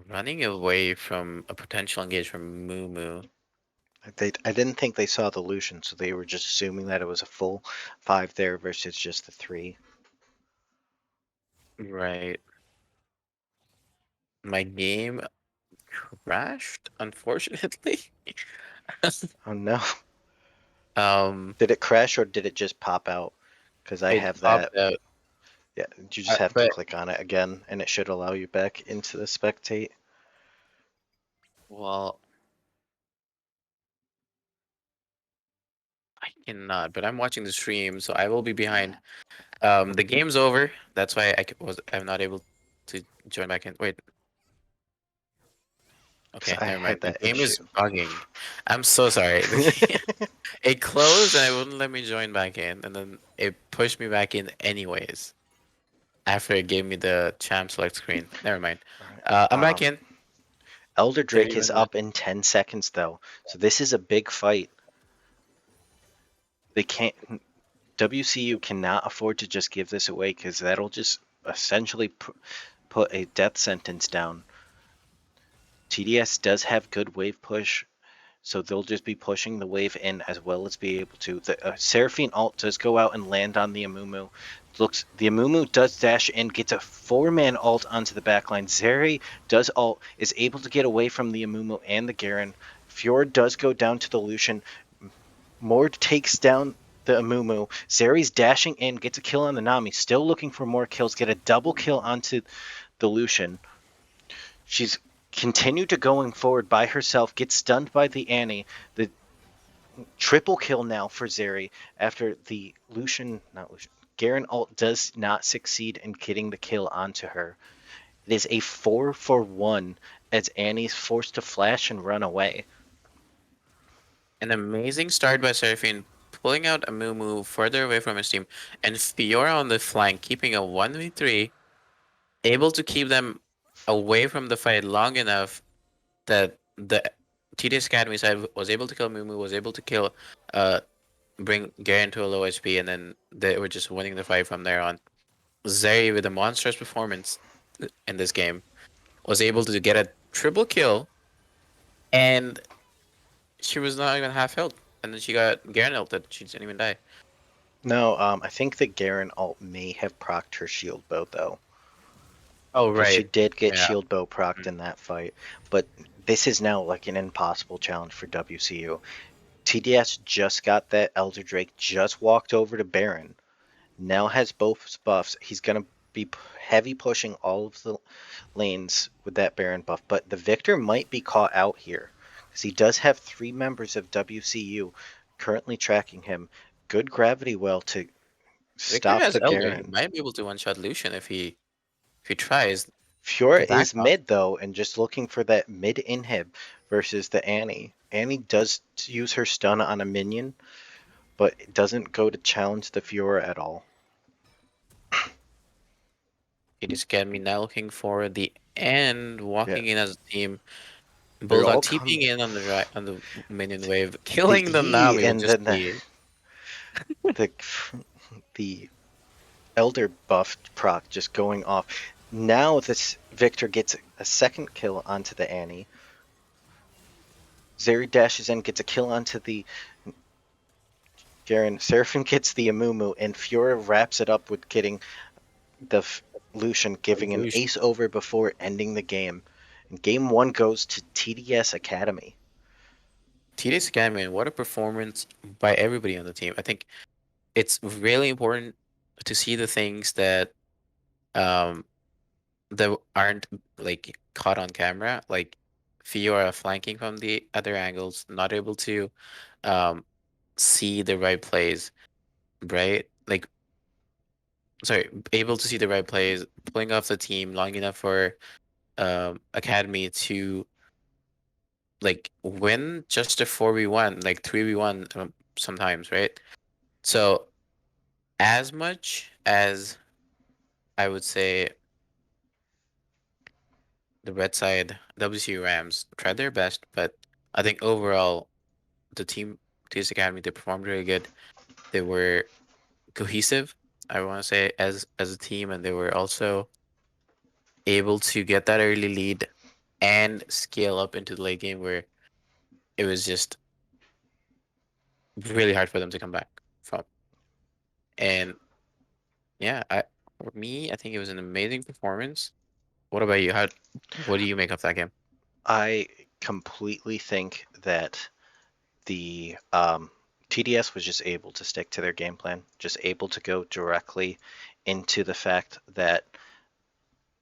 running away from a potential engage from Moo Moo. I didn't think they saw the Lucian, so they were just assuming that it was a full 5 there versus just the 3. Right. My game crashed, unfortunately. Oh no. um, Did it crash or did it just pop out? Because I it have that. popped out. Yeah, you just have to But click on it again, and it should allow you back into the spectate. well, I cannot. But I'm watching the stream, so I will be behind. The game's over. That's why I'm not able to join back in. Wait, Because okay, I never mind. had The that game is issue. bugging. I'm so sorry. It closed and it wouldn't let me join back in, and then it pushed me back in anyways after it gave me the champ select screen. Never mind. Alright. I'm back in. Elder Drake is 31 up minutes. in 10 seconds though, so this is a big fight. They can't. WCU cannot afford to just give this away because that'll just essentially put a death sentence down. TDS does have good wave push, so they'll just be pushing the wave in as well as be able to. The Seraphine ult does go out and land on the Amumu. Looks the Amumu does dash in, gets a 4-man ult onto the backline. Zeri does ult, is able to get away from the Amumu and the Garen. Fjord does go down to the Lucian. Mord takes down the Amumu. Zeri's dashing in, gets a kill on the Nami. Still looking for more kills. Get a double kill onto the Lucian. She's continued to going forward by herself. Gets stunned by the Annie. The triple kill now for Zeri after the not Lucian, Garen ult does not succeed in getting the kill onto her. It is a 4-for-1 as Annie's forced to flash and run away. An amazing start by Seraphine, pulling out a Moo further away from his team, and Fiora on the flank, keeping a 1v3, able to keep them away from the fight long enough that the TDS Academy side was able to kill Moo, was able to kill, bring Garen to a low HP, and then they were just winning the fight from there on. Zeri, with a monstrous performance in this game, was able to get a triple kill, and she was not even half health. And then she got Garen ulted. She didn't even die. No, I think the Garen ult may have procced her shield bow though, Oh, because she right. did get Yeah. shield bow procced Mm. in that fight. But this is now like an impossible challenge for WCU. TDS just got that Elder Drake, just walked over to Baron, now has both buffs. He's going to be heavy pushing all of the lanes with that Baron buff, but the Victor might be caught out here because he does have 3 members of WCU currently tracking him. Good gravity well to Victor stop has the Elder. He Garen. might be able to one-shot Lucian if he tries. Fiora The is backup. mid though, and just looking for that mid inhib versus the Annie. Annie does use her stun on a minion, but it doesn't go to challenge the Fiora at all. It is Academy now looking for the end, Yeah, walking in as a team. they're Bulldog all TPing coming. in on the right on the minion wave, The killing the E Nami with and just then the the the Elder buff proc just going off. Now this Victor gets a second kill onto the Annie. Zeri dashes in, gets a kill onto the Garen. Seraphim gets the Amumu, and Fiora wraps it up with getting the Lucian, giving an Lucian. ace over before ending the game. And game 1 goes to TDS Academy. TDS Academy, and what a performance by everybody on the team. I think it's really important to see the things um that aren't like caught on camera, like Fiora flanking from the other angles, not able to um see the right plays, right? Like, sorry, able to see the right plays, pulling off the team long enough for Academy to like win just a 4v1, like 3v1 sometimes, right? So as much as I would say the red side WCU Rams tried their best, but I think overall the team TS Academy, they performed really good. They were cohesive. I want to say, as a team, and they were also able to get that early lead and scale up into the late game where it was just really hard for them to come back from. And yeah, for me, I think it was an amazing performance. What about you? What do you make of that game? I completely think that the TDS was just able to stick to their game plan, just able to go directly into the fact that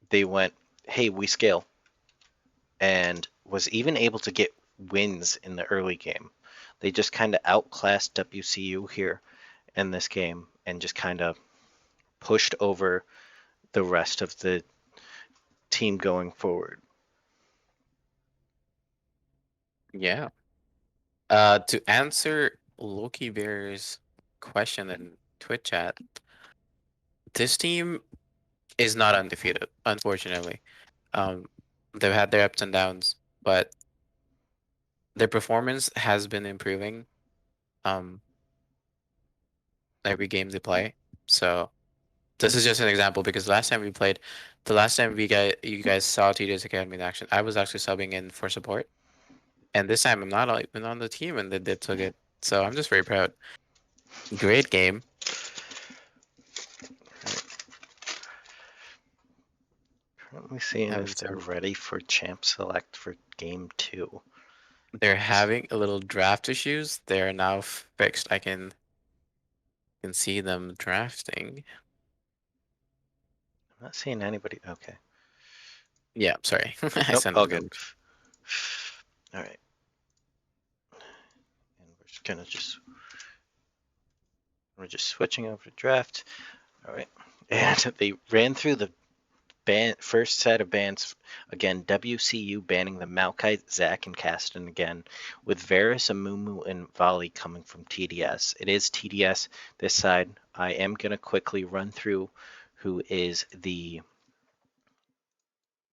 they went, hey, we scale, and was even able to get wins in the early game. They just kind of outclassed WCU here in this game and just kind of pushed over the rest of the team going forward. Yeah. To answer Loki Bear's question in Twitch chat, this team is not undefeated, unfortunately. Um, they've had their ups and downs, but their performance has been improving um every game they play. So this is just an example because last time we played, the last time you guys saw TDS Academy in action, I was actually subbing in for support, and this time I'm not even on the team, and they did took it. So I'm just very proud. Great game. Currently seeing Having if they're some, ready for champ select for game 2. they're having a little draft issues. They're now fixed. I can see them drafting. I'm not seeing anybody. Okay. Yeah, sorry, I Nope. sent All them good. the. All right. And we're just switching over to draft. All right. And they ran through the first set of bans again. WCU banning the Malkite, Zach, and Caston again, with Varus, Amumu, and Volley coming from TDS. It is TDS this side. I am gonna quickly run through who is the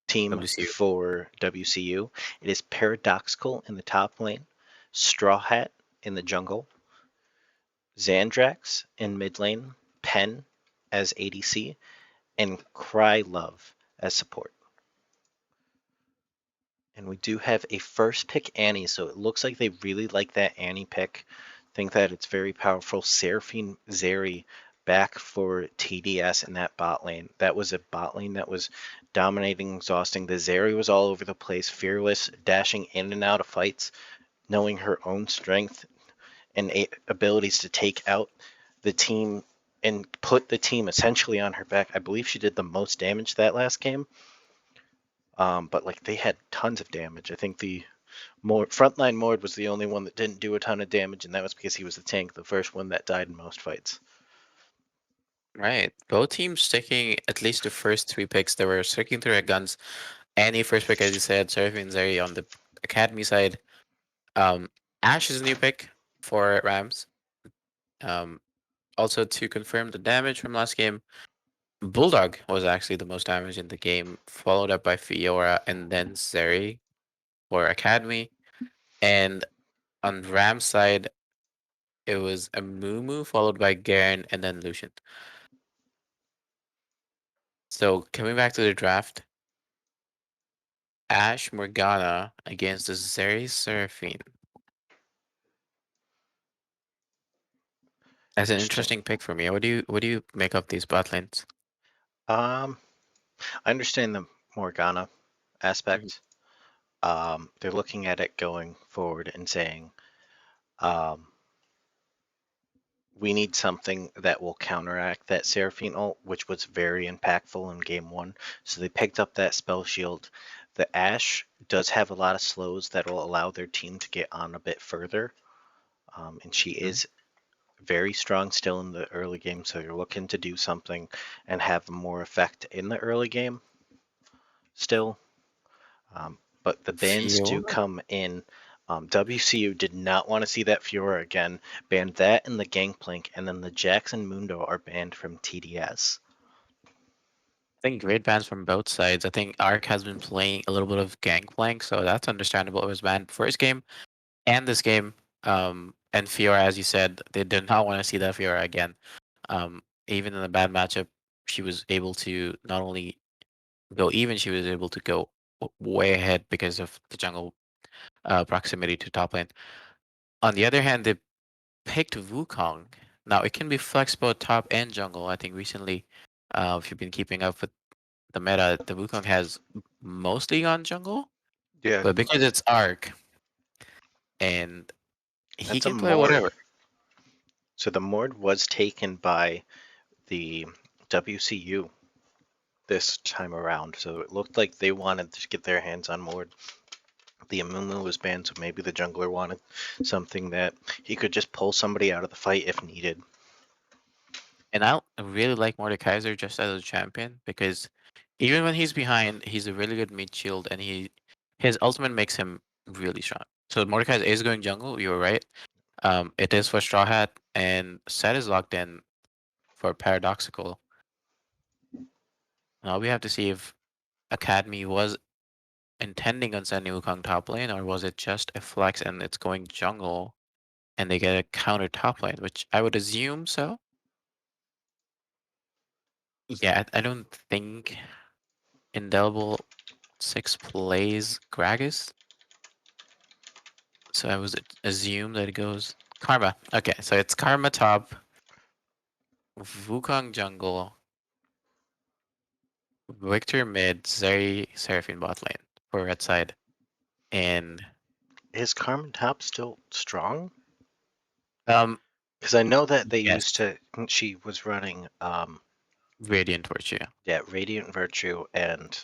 team WCU. for WCU. It is Paradoxical in the top lane, Straw Hat in the jungle, Xandrax in mid lane, Pen as ADC, and Cry Love as support. And we do have a first pick Annie, so it looks like they really like that Annie pick. Think that it's very powerful. Seraphine Zeri back for TDS in that bot lane. That was a bot lane that was dominating, exhausting. The Zeri was all over the place, fearless, dashing in and out of fights, knowing her own strength and abilities to take out the team and put the team essentially on her back. I believe she did the most damage that last game. But like they had tons of damage. I think the frontline Mord was the only one that didn't do a ton of damage, and that was because he was the tank, the first one that died in most fights. Right. Both teams taking at least the first three picks. They were sticking to their guns. Any first pick, as you said, Seraphine Zeri on the academy side. Um, Ash is a new pick for Rams. Um, also to confirm the damage from last game, Bulldog was actually the most damage in the game, followed up by Fiora and then Zeri for academy. And on Rams side, it was a Mumu followed by Garen and then Lucian. So coming back to the draft, Ash Morgana against the Zeri Seraphine. That's an Interesting. interesting pick for me. What do you make of these bot lanes? Um, I understand the Morgana Mhm. aspect. They're looking at it going forward and saying, um, we need something that will counteract that Seraphine ult, which was very impactful in game 1. So they picked up that spell shield. The Ashe does have a lot of slows that will allow their team to get on a bit further. And she Mhm. is very strong still in the early game, so you're looking to do something and have more effect in the early game still. But the bans do Fiora? come in. WCU did not want to see that Fiora again. Banned that in the Gangplank, and then the Jackson Mundo are banned from TDS. I think great bans from both sides. I think Ark has been playing a little bit of Gangplank, so that's understandable. It was banned first game and this game. And Fiora, as you said, they did not want to see that Fiora again. even in a bad matchup, she was able to not only go even, she was able to go way ahead because of the jungle proximity to top lane. On the other hand, they picked Wukong. Now it can be flexible top and jungle. I think recently, if you've been keeping up with the meta, the Wukong has mostly gone jungle, Yeah, but because it's Arc and he that's a can play Mord. whatever. So the Mord was taken by the WCU this time around. So it looked like they wanted to get their hands on Mord. The Amumu was banned, so maybe the jungler wanted something that he could just pull somebody out of the fight if needed. And I really like Mordekaiser just as a champion because even when he's behind, he's a really good mid shield, and his ultimate makes him really strong. So Mordekaiser is going jungle. You were right. It is for Straw Hat, and Set is locked in for Paradoxical. Now we have to see if Academy was intending on sending Wukong top lane, or was it just a flex and it's going jungle and they get a counter top lane, which I would assume so. Yeah, I don't think Indelible 6 plays Gragas, so I would assume that it goes Karma. Okay, so it's Karma top, Wukong jungle, Victor mid, Zeri Seraphine bot lane for red side, and Is Carmen Top still strong? um Because I know that they used yes, to. She was running, Radiant Virtue. yeah, Radiant Virtue, and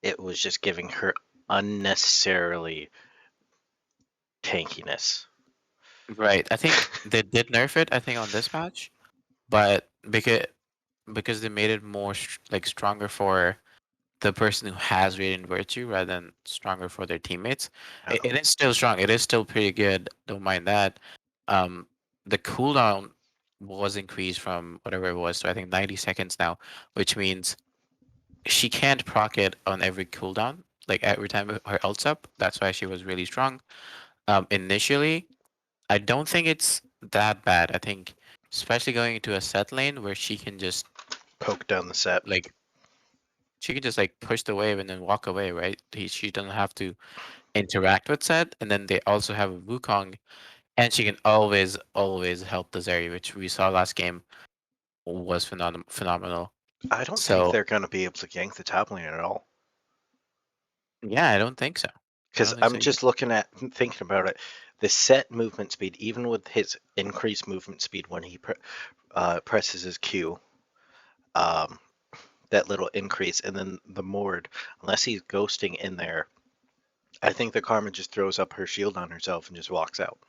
it was just giving her unnecessarily tankiness. Right. I think they did nerf it, I think, on this patch, but because they made it more like stronger for the person who has Radiant Virtue rather than stronger for their teammates. Oh, It is still strong. It is still pretty good. Don't mind that. Um, the cooldown was increased from whatever it was to I think 90 seconds now, which means she can't proc it on every cooldown. Like every time her ult's up. That's why she was really strong. Initially, I don't think it's that bad. I think especially going into a set lane where she can just poke down the set. like push the wave and then walk away, right? She doesn't have to interact with set, and then they also have a Wukong, and she can always help the Zeri, which we saw last game was phenomenal. I don't think So they're going to be able to gank the top lane at all. yeah, I don't think so. I Because don't think so I'm either. just looking at, thinking about it, the set movement speed, even with his increased movement speed when he presses his Q, um, that little increase, and then the Mord, unless he's ghosting in there, I think the Karma just throws up her shield on herself and just walks out.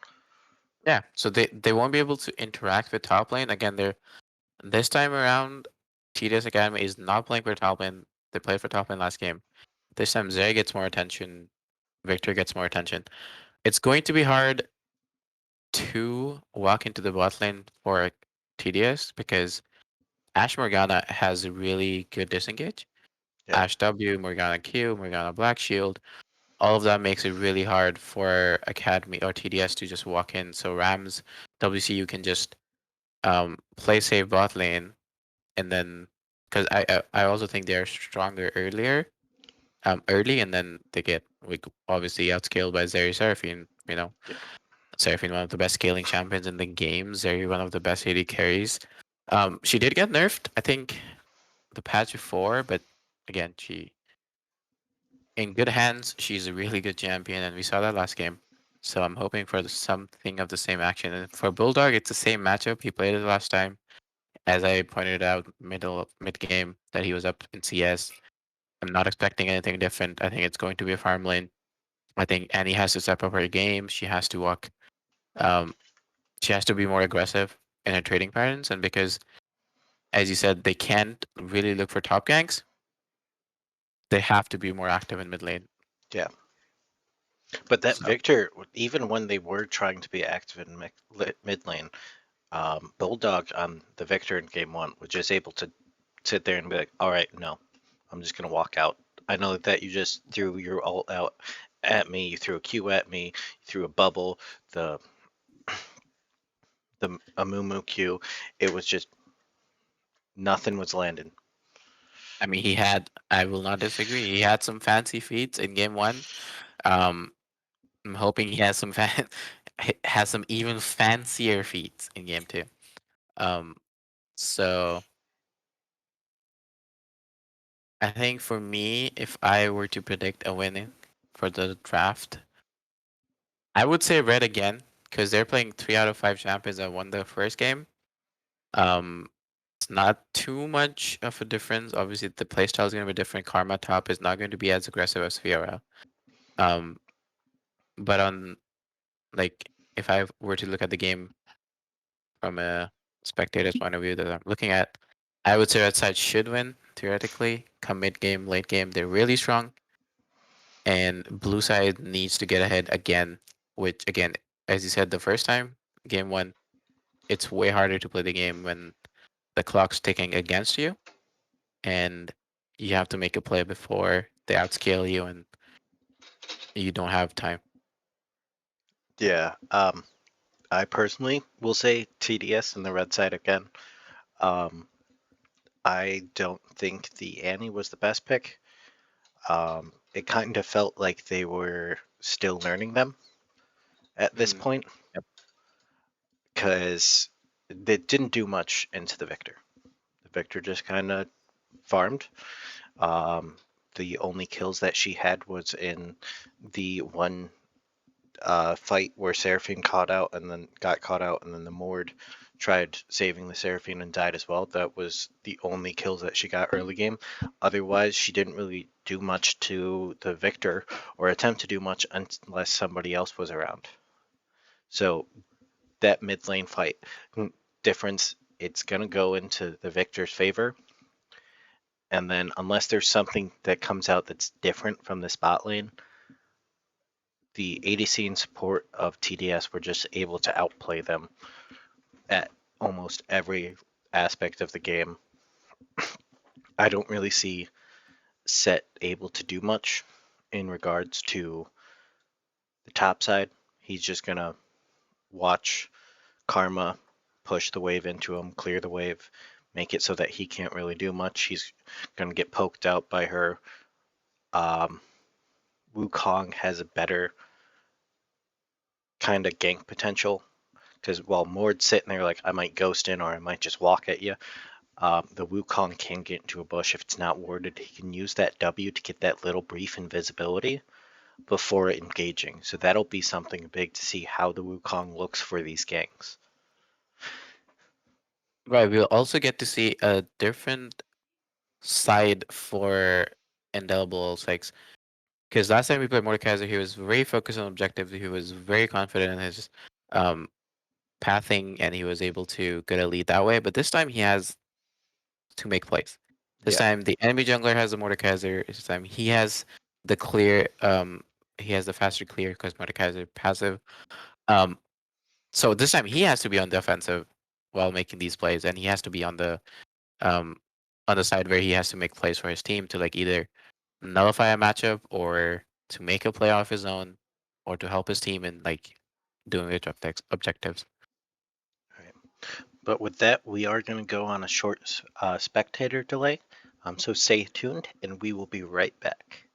Yeah, so they won't be able to interact with top lane again. They're this time around. TDS Academy is not playing for top lane. They played for top lane last game. This time Zeri gets more attention. Victor gets more attention. It's going to be hard to walk into the bot lane for TDS because Ash Morgana has a really good disengage. Yeah, Ash W, Morgana Q, Morgana Black Shield. All of that makes it really hard for Academy or TDS to just walk in. So Rams, WCU can just play safe bot lane, and then because I also think they're stronger early, and then they get like obviously outscaled by Zeri Seraphine. yeah. Seraphine, one of the best scaling champions in the game. Zeri, one of the best AD carries. She did get nerfed, I think, the patch before, but again, she in good hands. She's a really good champion, and we saw that last game. So I'm hoping for something of the same action. And for Bulldog, it's the same matchup. He played it last time, as I pointed out mid game that he was up in CS. I'm not expecting anything different. I think it's going to be a farm lane. I think Annie has to step up her game. She has to walk. Um, she has to be more aggressive in her trading patterns, and because, as you said, they can't really look for top ganks, they have to be more active in mid lane. Yeah. But that So Victor, even when they were trying to be active in mid lane, Bulldog on the Victor in game one was just able to sit there and be like, all right, no, I'm just going to walk out. I know that you just threw your ult out at me, you threw a Q at me, you threw a bubble, the Amumu Q. It was just Nothing was landing. I mean, he had. I will not disagree. He had some fancy feats in game one. Um, I'm hoping he has some has some even fancier feats in game two. Um, so I think for me, if I were to predict a winning for the draft, I would say Red again because they're playing 3 out of 5 champions that won the first game. Um, it's not too much of a difference. Obviously, the playstyle is going to be different. Karma top is not going to be as aggressive as Fiora. Um, but on like if I were to look at the game from a spectator's point of view that I'm looking at, I would say Red side should win theoretically. Come mid game, late game, they're really strong, and Blue side needs to get ahead again. Which again, as you said the first time, game one, it's way harder to play the game when the clock's ticking against you, and you have to make a play before they outscale you, and you don't have time. Yeah. I personally will say TDS and the red side again. Um, I don't think the Annie was the best pick. It kind of felt like they were still learning them at this Mm, point yep. because they didn't do much into the Victor. The Victor just kind of farmed. Um, the only kills that she had was in the one fight where Seraphine caught out and then got caught out, and then the Mord tried saving the Seraphine and died as well. That was the only kills that she got early game. Otherwise, she didn't really do much to the Victor or attempt to do much unless somebody else was around. So that mid lane fight difference, it's gonna go into the Victor's favor. And then unless there's something that comes out that's different from the spot lane, the ADC and support of TDS were just able to outplay them at almost every aspect of the game. I don't really see Set able to do much in regards to the top side. He's just gonna watch Karma push the wave into him, clear the wave, make it so that he can't really do much. He's gonna get poked out by her. Um, Wukong has a better kind of gank potential because while Mord's sitting there like I might ghost in or I might just walk at you, the Wukong can get into a bush if it's not warded. He can use that W to get that little brief invisibility before engaging. So that'll be something big to see how the Wukong looks for these ganks. Right. We'll also get to see a different side for Indelible Six. Because last time we played Mordekaiser, he was very focused on objectives. He was very confident in his um, pathing, and he was able to get a lead that way. But this time he has to make plays. This Yeah. time the enemy jungler has the Mordekaiser. This time he has the clear. He has the faster clear because Mordekaiser passive. Um, so this time he has to be on the offensive while making these plays, and he has to be um on the side where he has to make plays for his team to like either nullify a matchup or to make a play off his own or to help his team in like doing their objectives. All right. But with that, we are going to go on a short spectator delay. So stay tuned, and we will be right back.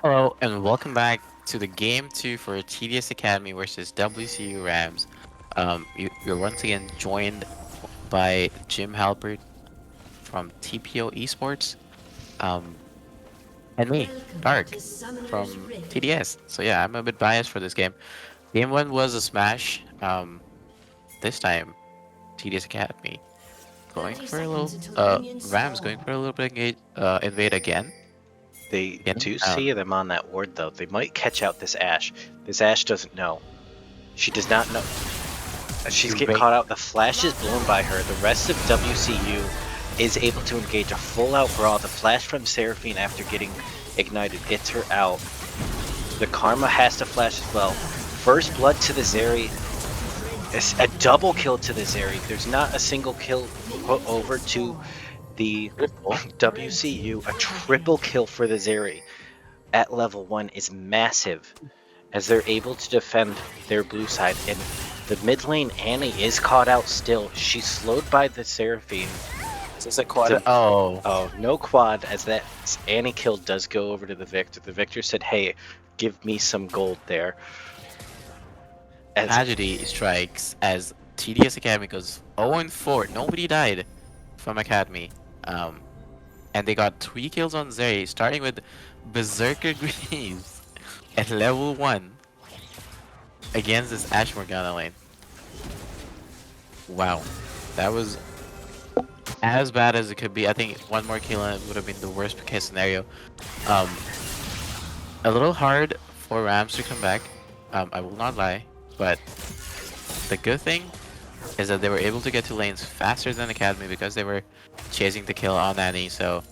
Hello and welcome back to the game 2 for TDS Academy versus WCU Rams. You're once again joined by Jim Halpert from TPO eSports, um, and me, Welcome Dark, to Summoner's from Rift. TDS. So yeah, I'm a bit biased for this game. Game 1 was a smash. This time TDS Academy going 30 for a seconds little until minions Rams spawn. going for a little bit invade again. They Getting do see them on that ward, though. They might catch out this Ashe. This Ashe doesn't know. She does not know. She's getting invade. caught out. The flash is blown by her. The rest of WCU is able to engage a full-out brawl. The flash from Seraphine after getting ignited gets her out. The Karma has to flash as well. First blood to the Zeri. A double kill to the Zeri. There's not a single kill put over to the WCU. A triple kill for the Zeri at level 1 is massive, as they're able to defend their blue side. And the mid lane, Annie, is caught out still. She's slowed by the Seraphine. Is this a quad? The, Oh. oh, no quad, as that Annie kill does go over to the Victor. The Victor said, hey, give me some gold there. As Tragedy strikes as TDS Academy goes 0-4. Nobody died from Academy. And they got 3 kills on Zeri, starting with Berserker Greaves at level 1 against this Ash Morgana lane. Wow. That was as bad as it could be. I think one more kill and it would have been the worst case scenario. Um, a little hard for Rams to come back. I will not lie. But the good thing is that they were able to get to lanes faster than Academy because they were chasing the kill on Annie. So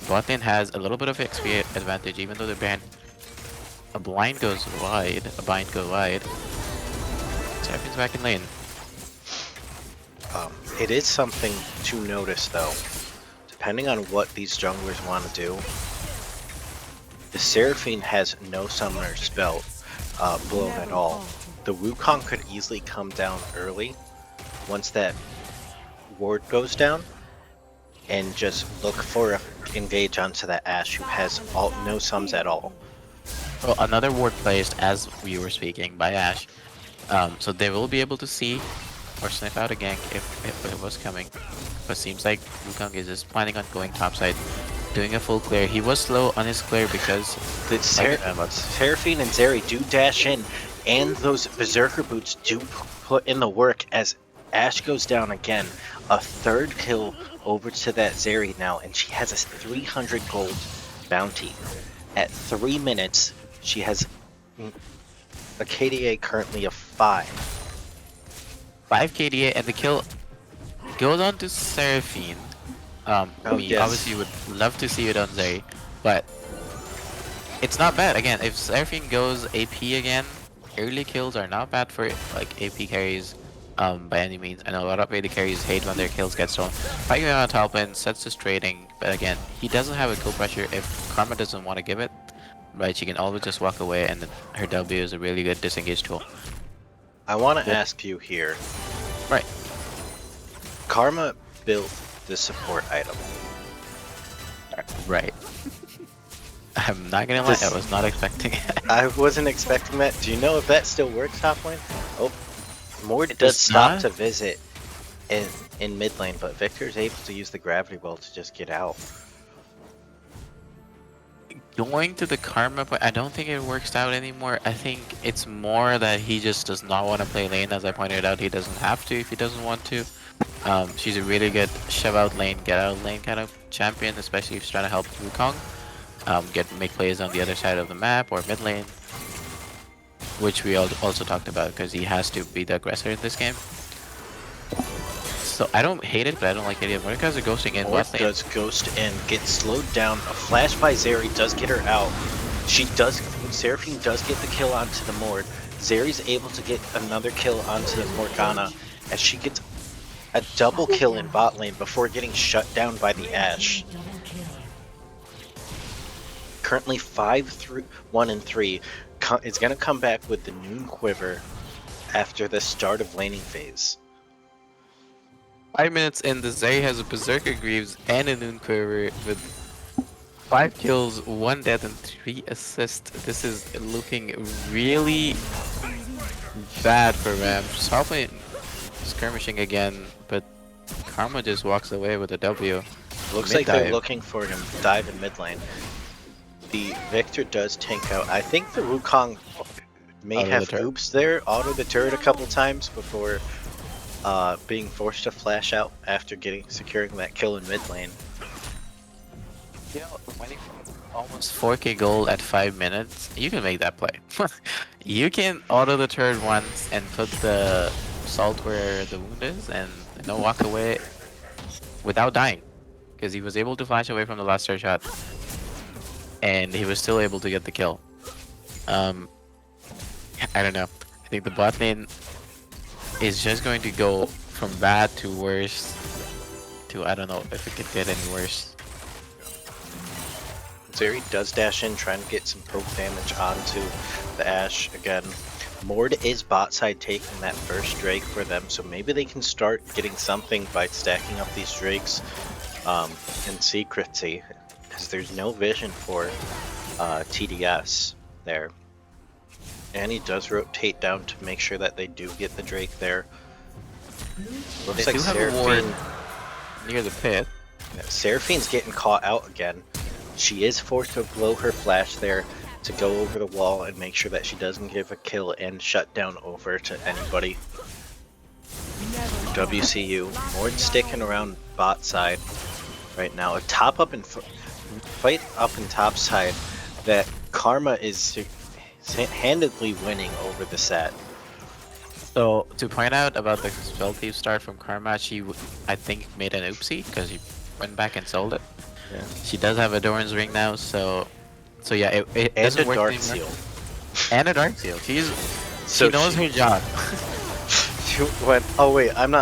bot lane has a little bit of XP advantage, even though they're banned. A blind goes wide, a bind goes wide. Seraphim's back in lane. it is something to notice, though. Depending on what these junglers want to do, the Seraphine has no summoner spell blown at all. The Wukong could easily come down early once that ward goes down and just look for engage onto that Ashe who has no sums at all. Well, another ward placed as we were speaking by Ashe. So they will be able to see or sniff out a gank if it was coming. But seems like Wukong is just planning on going topside, doing a full clear. He was slow on his clear because The Seraphine and Zeri do dash in, and those Berserker boots do put in the work as Ashe goes down again. A third kill over to that Zeri now, and she has a 300 gold bounty. At 3 minutes, she has a KDA currently of 5. 5 KDA, and the kill goes on to Seraphine. We Yes. obviously would love to see it on Zeri, but it's not bad. Again, if Seraphine goes AP again, early kills are not bad for like AP carries by any means. I know a lot of AD carries hate when their kills get stolen. Fighting on top lane sets this trading, but again, he doesn't have a kill pressure if Karma doesn't want to give it. Right, she can always just walk away, and her W is a really good disengage tool. I want to ask you here. Right. Karma built the support item. Right. I'm not gonna lie, I was not expecting it. I wasn't expecting that. Do you know if that still works top lane? Oh, Mord It does does stop not? to visit in mid lane, but Victor's able to use the gravity well to just get out. Going to the Karma point, I don't think it works out anymore. I think it's more that he just does not want to play lane. As I pointed out, he doesn't have to if he doesn't want to. She's a really good shove out lane, get out lane kind of champion, especially if she's trying to help Wukong. Make plays on the other side of the map or mid lane, which we also talked about because he has to be the aggressor in this game. So I don't hate it, but I don't like it either. Mordekaiser are ghosting in Mord bot lane. does ghost and get slowed down. A flash by Zeri does get her out. Seraphine does get the kill onto the Mord. Zeri's able to get another kill onto the Morgana as she gets a double kill in bot lane before getting shut down by the Ashe. Currently 5-1 and 3 is going to come back with the Noon Quiver after the start of laning phase. 5 minutes in, the Zeri has a Berserker Greaves and a Noon Quiver with 5 kills, 1 death, and 3 assists. This is looking really bad for Ram. Probably skirmishing again, but Karma just walks away with a W. Looks Mid like they're dive. looking for him to dive in mid lane. The Victor does tank out. I think the Wukong may Out of the have turret. oops there, auto the turret a couple times before being forced to flash out after securing that kill in mid lane. You know, winning almost 4k gold at 5 minutes, you can make that play. You can auto the turret once and put the salt where the wound is and walk away without dying. Because he was able to flash away from the last turret shot and he was still able to get the kill. Um, I don't know. I think the bot lane is just going to go from bad to worse to I don't know if it could get any worse. Zeri does dash in, trying to get some poke damage onto the Ashe again. Mord is bot side taking that first Drake for them, so maybe they can start getting something by stacking up these Drakes in secrecy, because there's no vision for TDS there. And he does rotate down to make sure that they do get the Drake there. Looks They like do have a ward Seraphine, near the pit. Seraphine's getting caught out again. She is forced to blow her flash there to go over the wall and make sure that she doesn't give a kill and shut down over to anybody. WCU, Mord sticking around bot side right now. A top up and fight up in top side that Karma is handedly winning over the set. So to point out about the spell thief start from Karma, she I think made an oopsie because she went back and sold it. Yeah. She does have a Doran's ring now, so yeah, it And doesn't a work Dark anymore. Seal. And a Dark Seal. She So knows her job. she went, oh wait, I'm not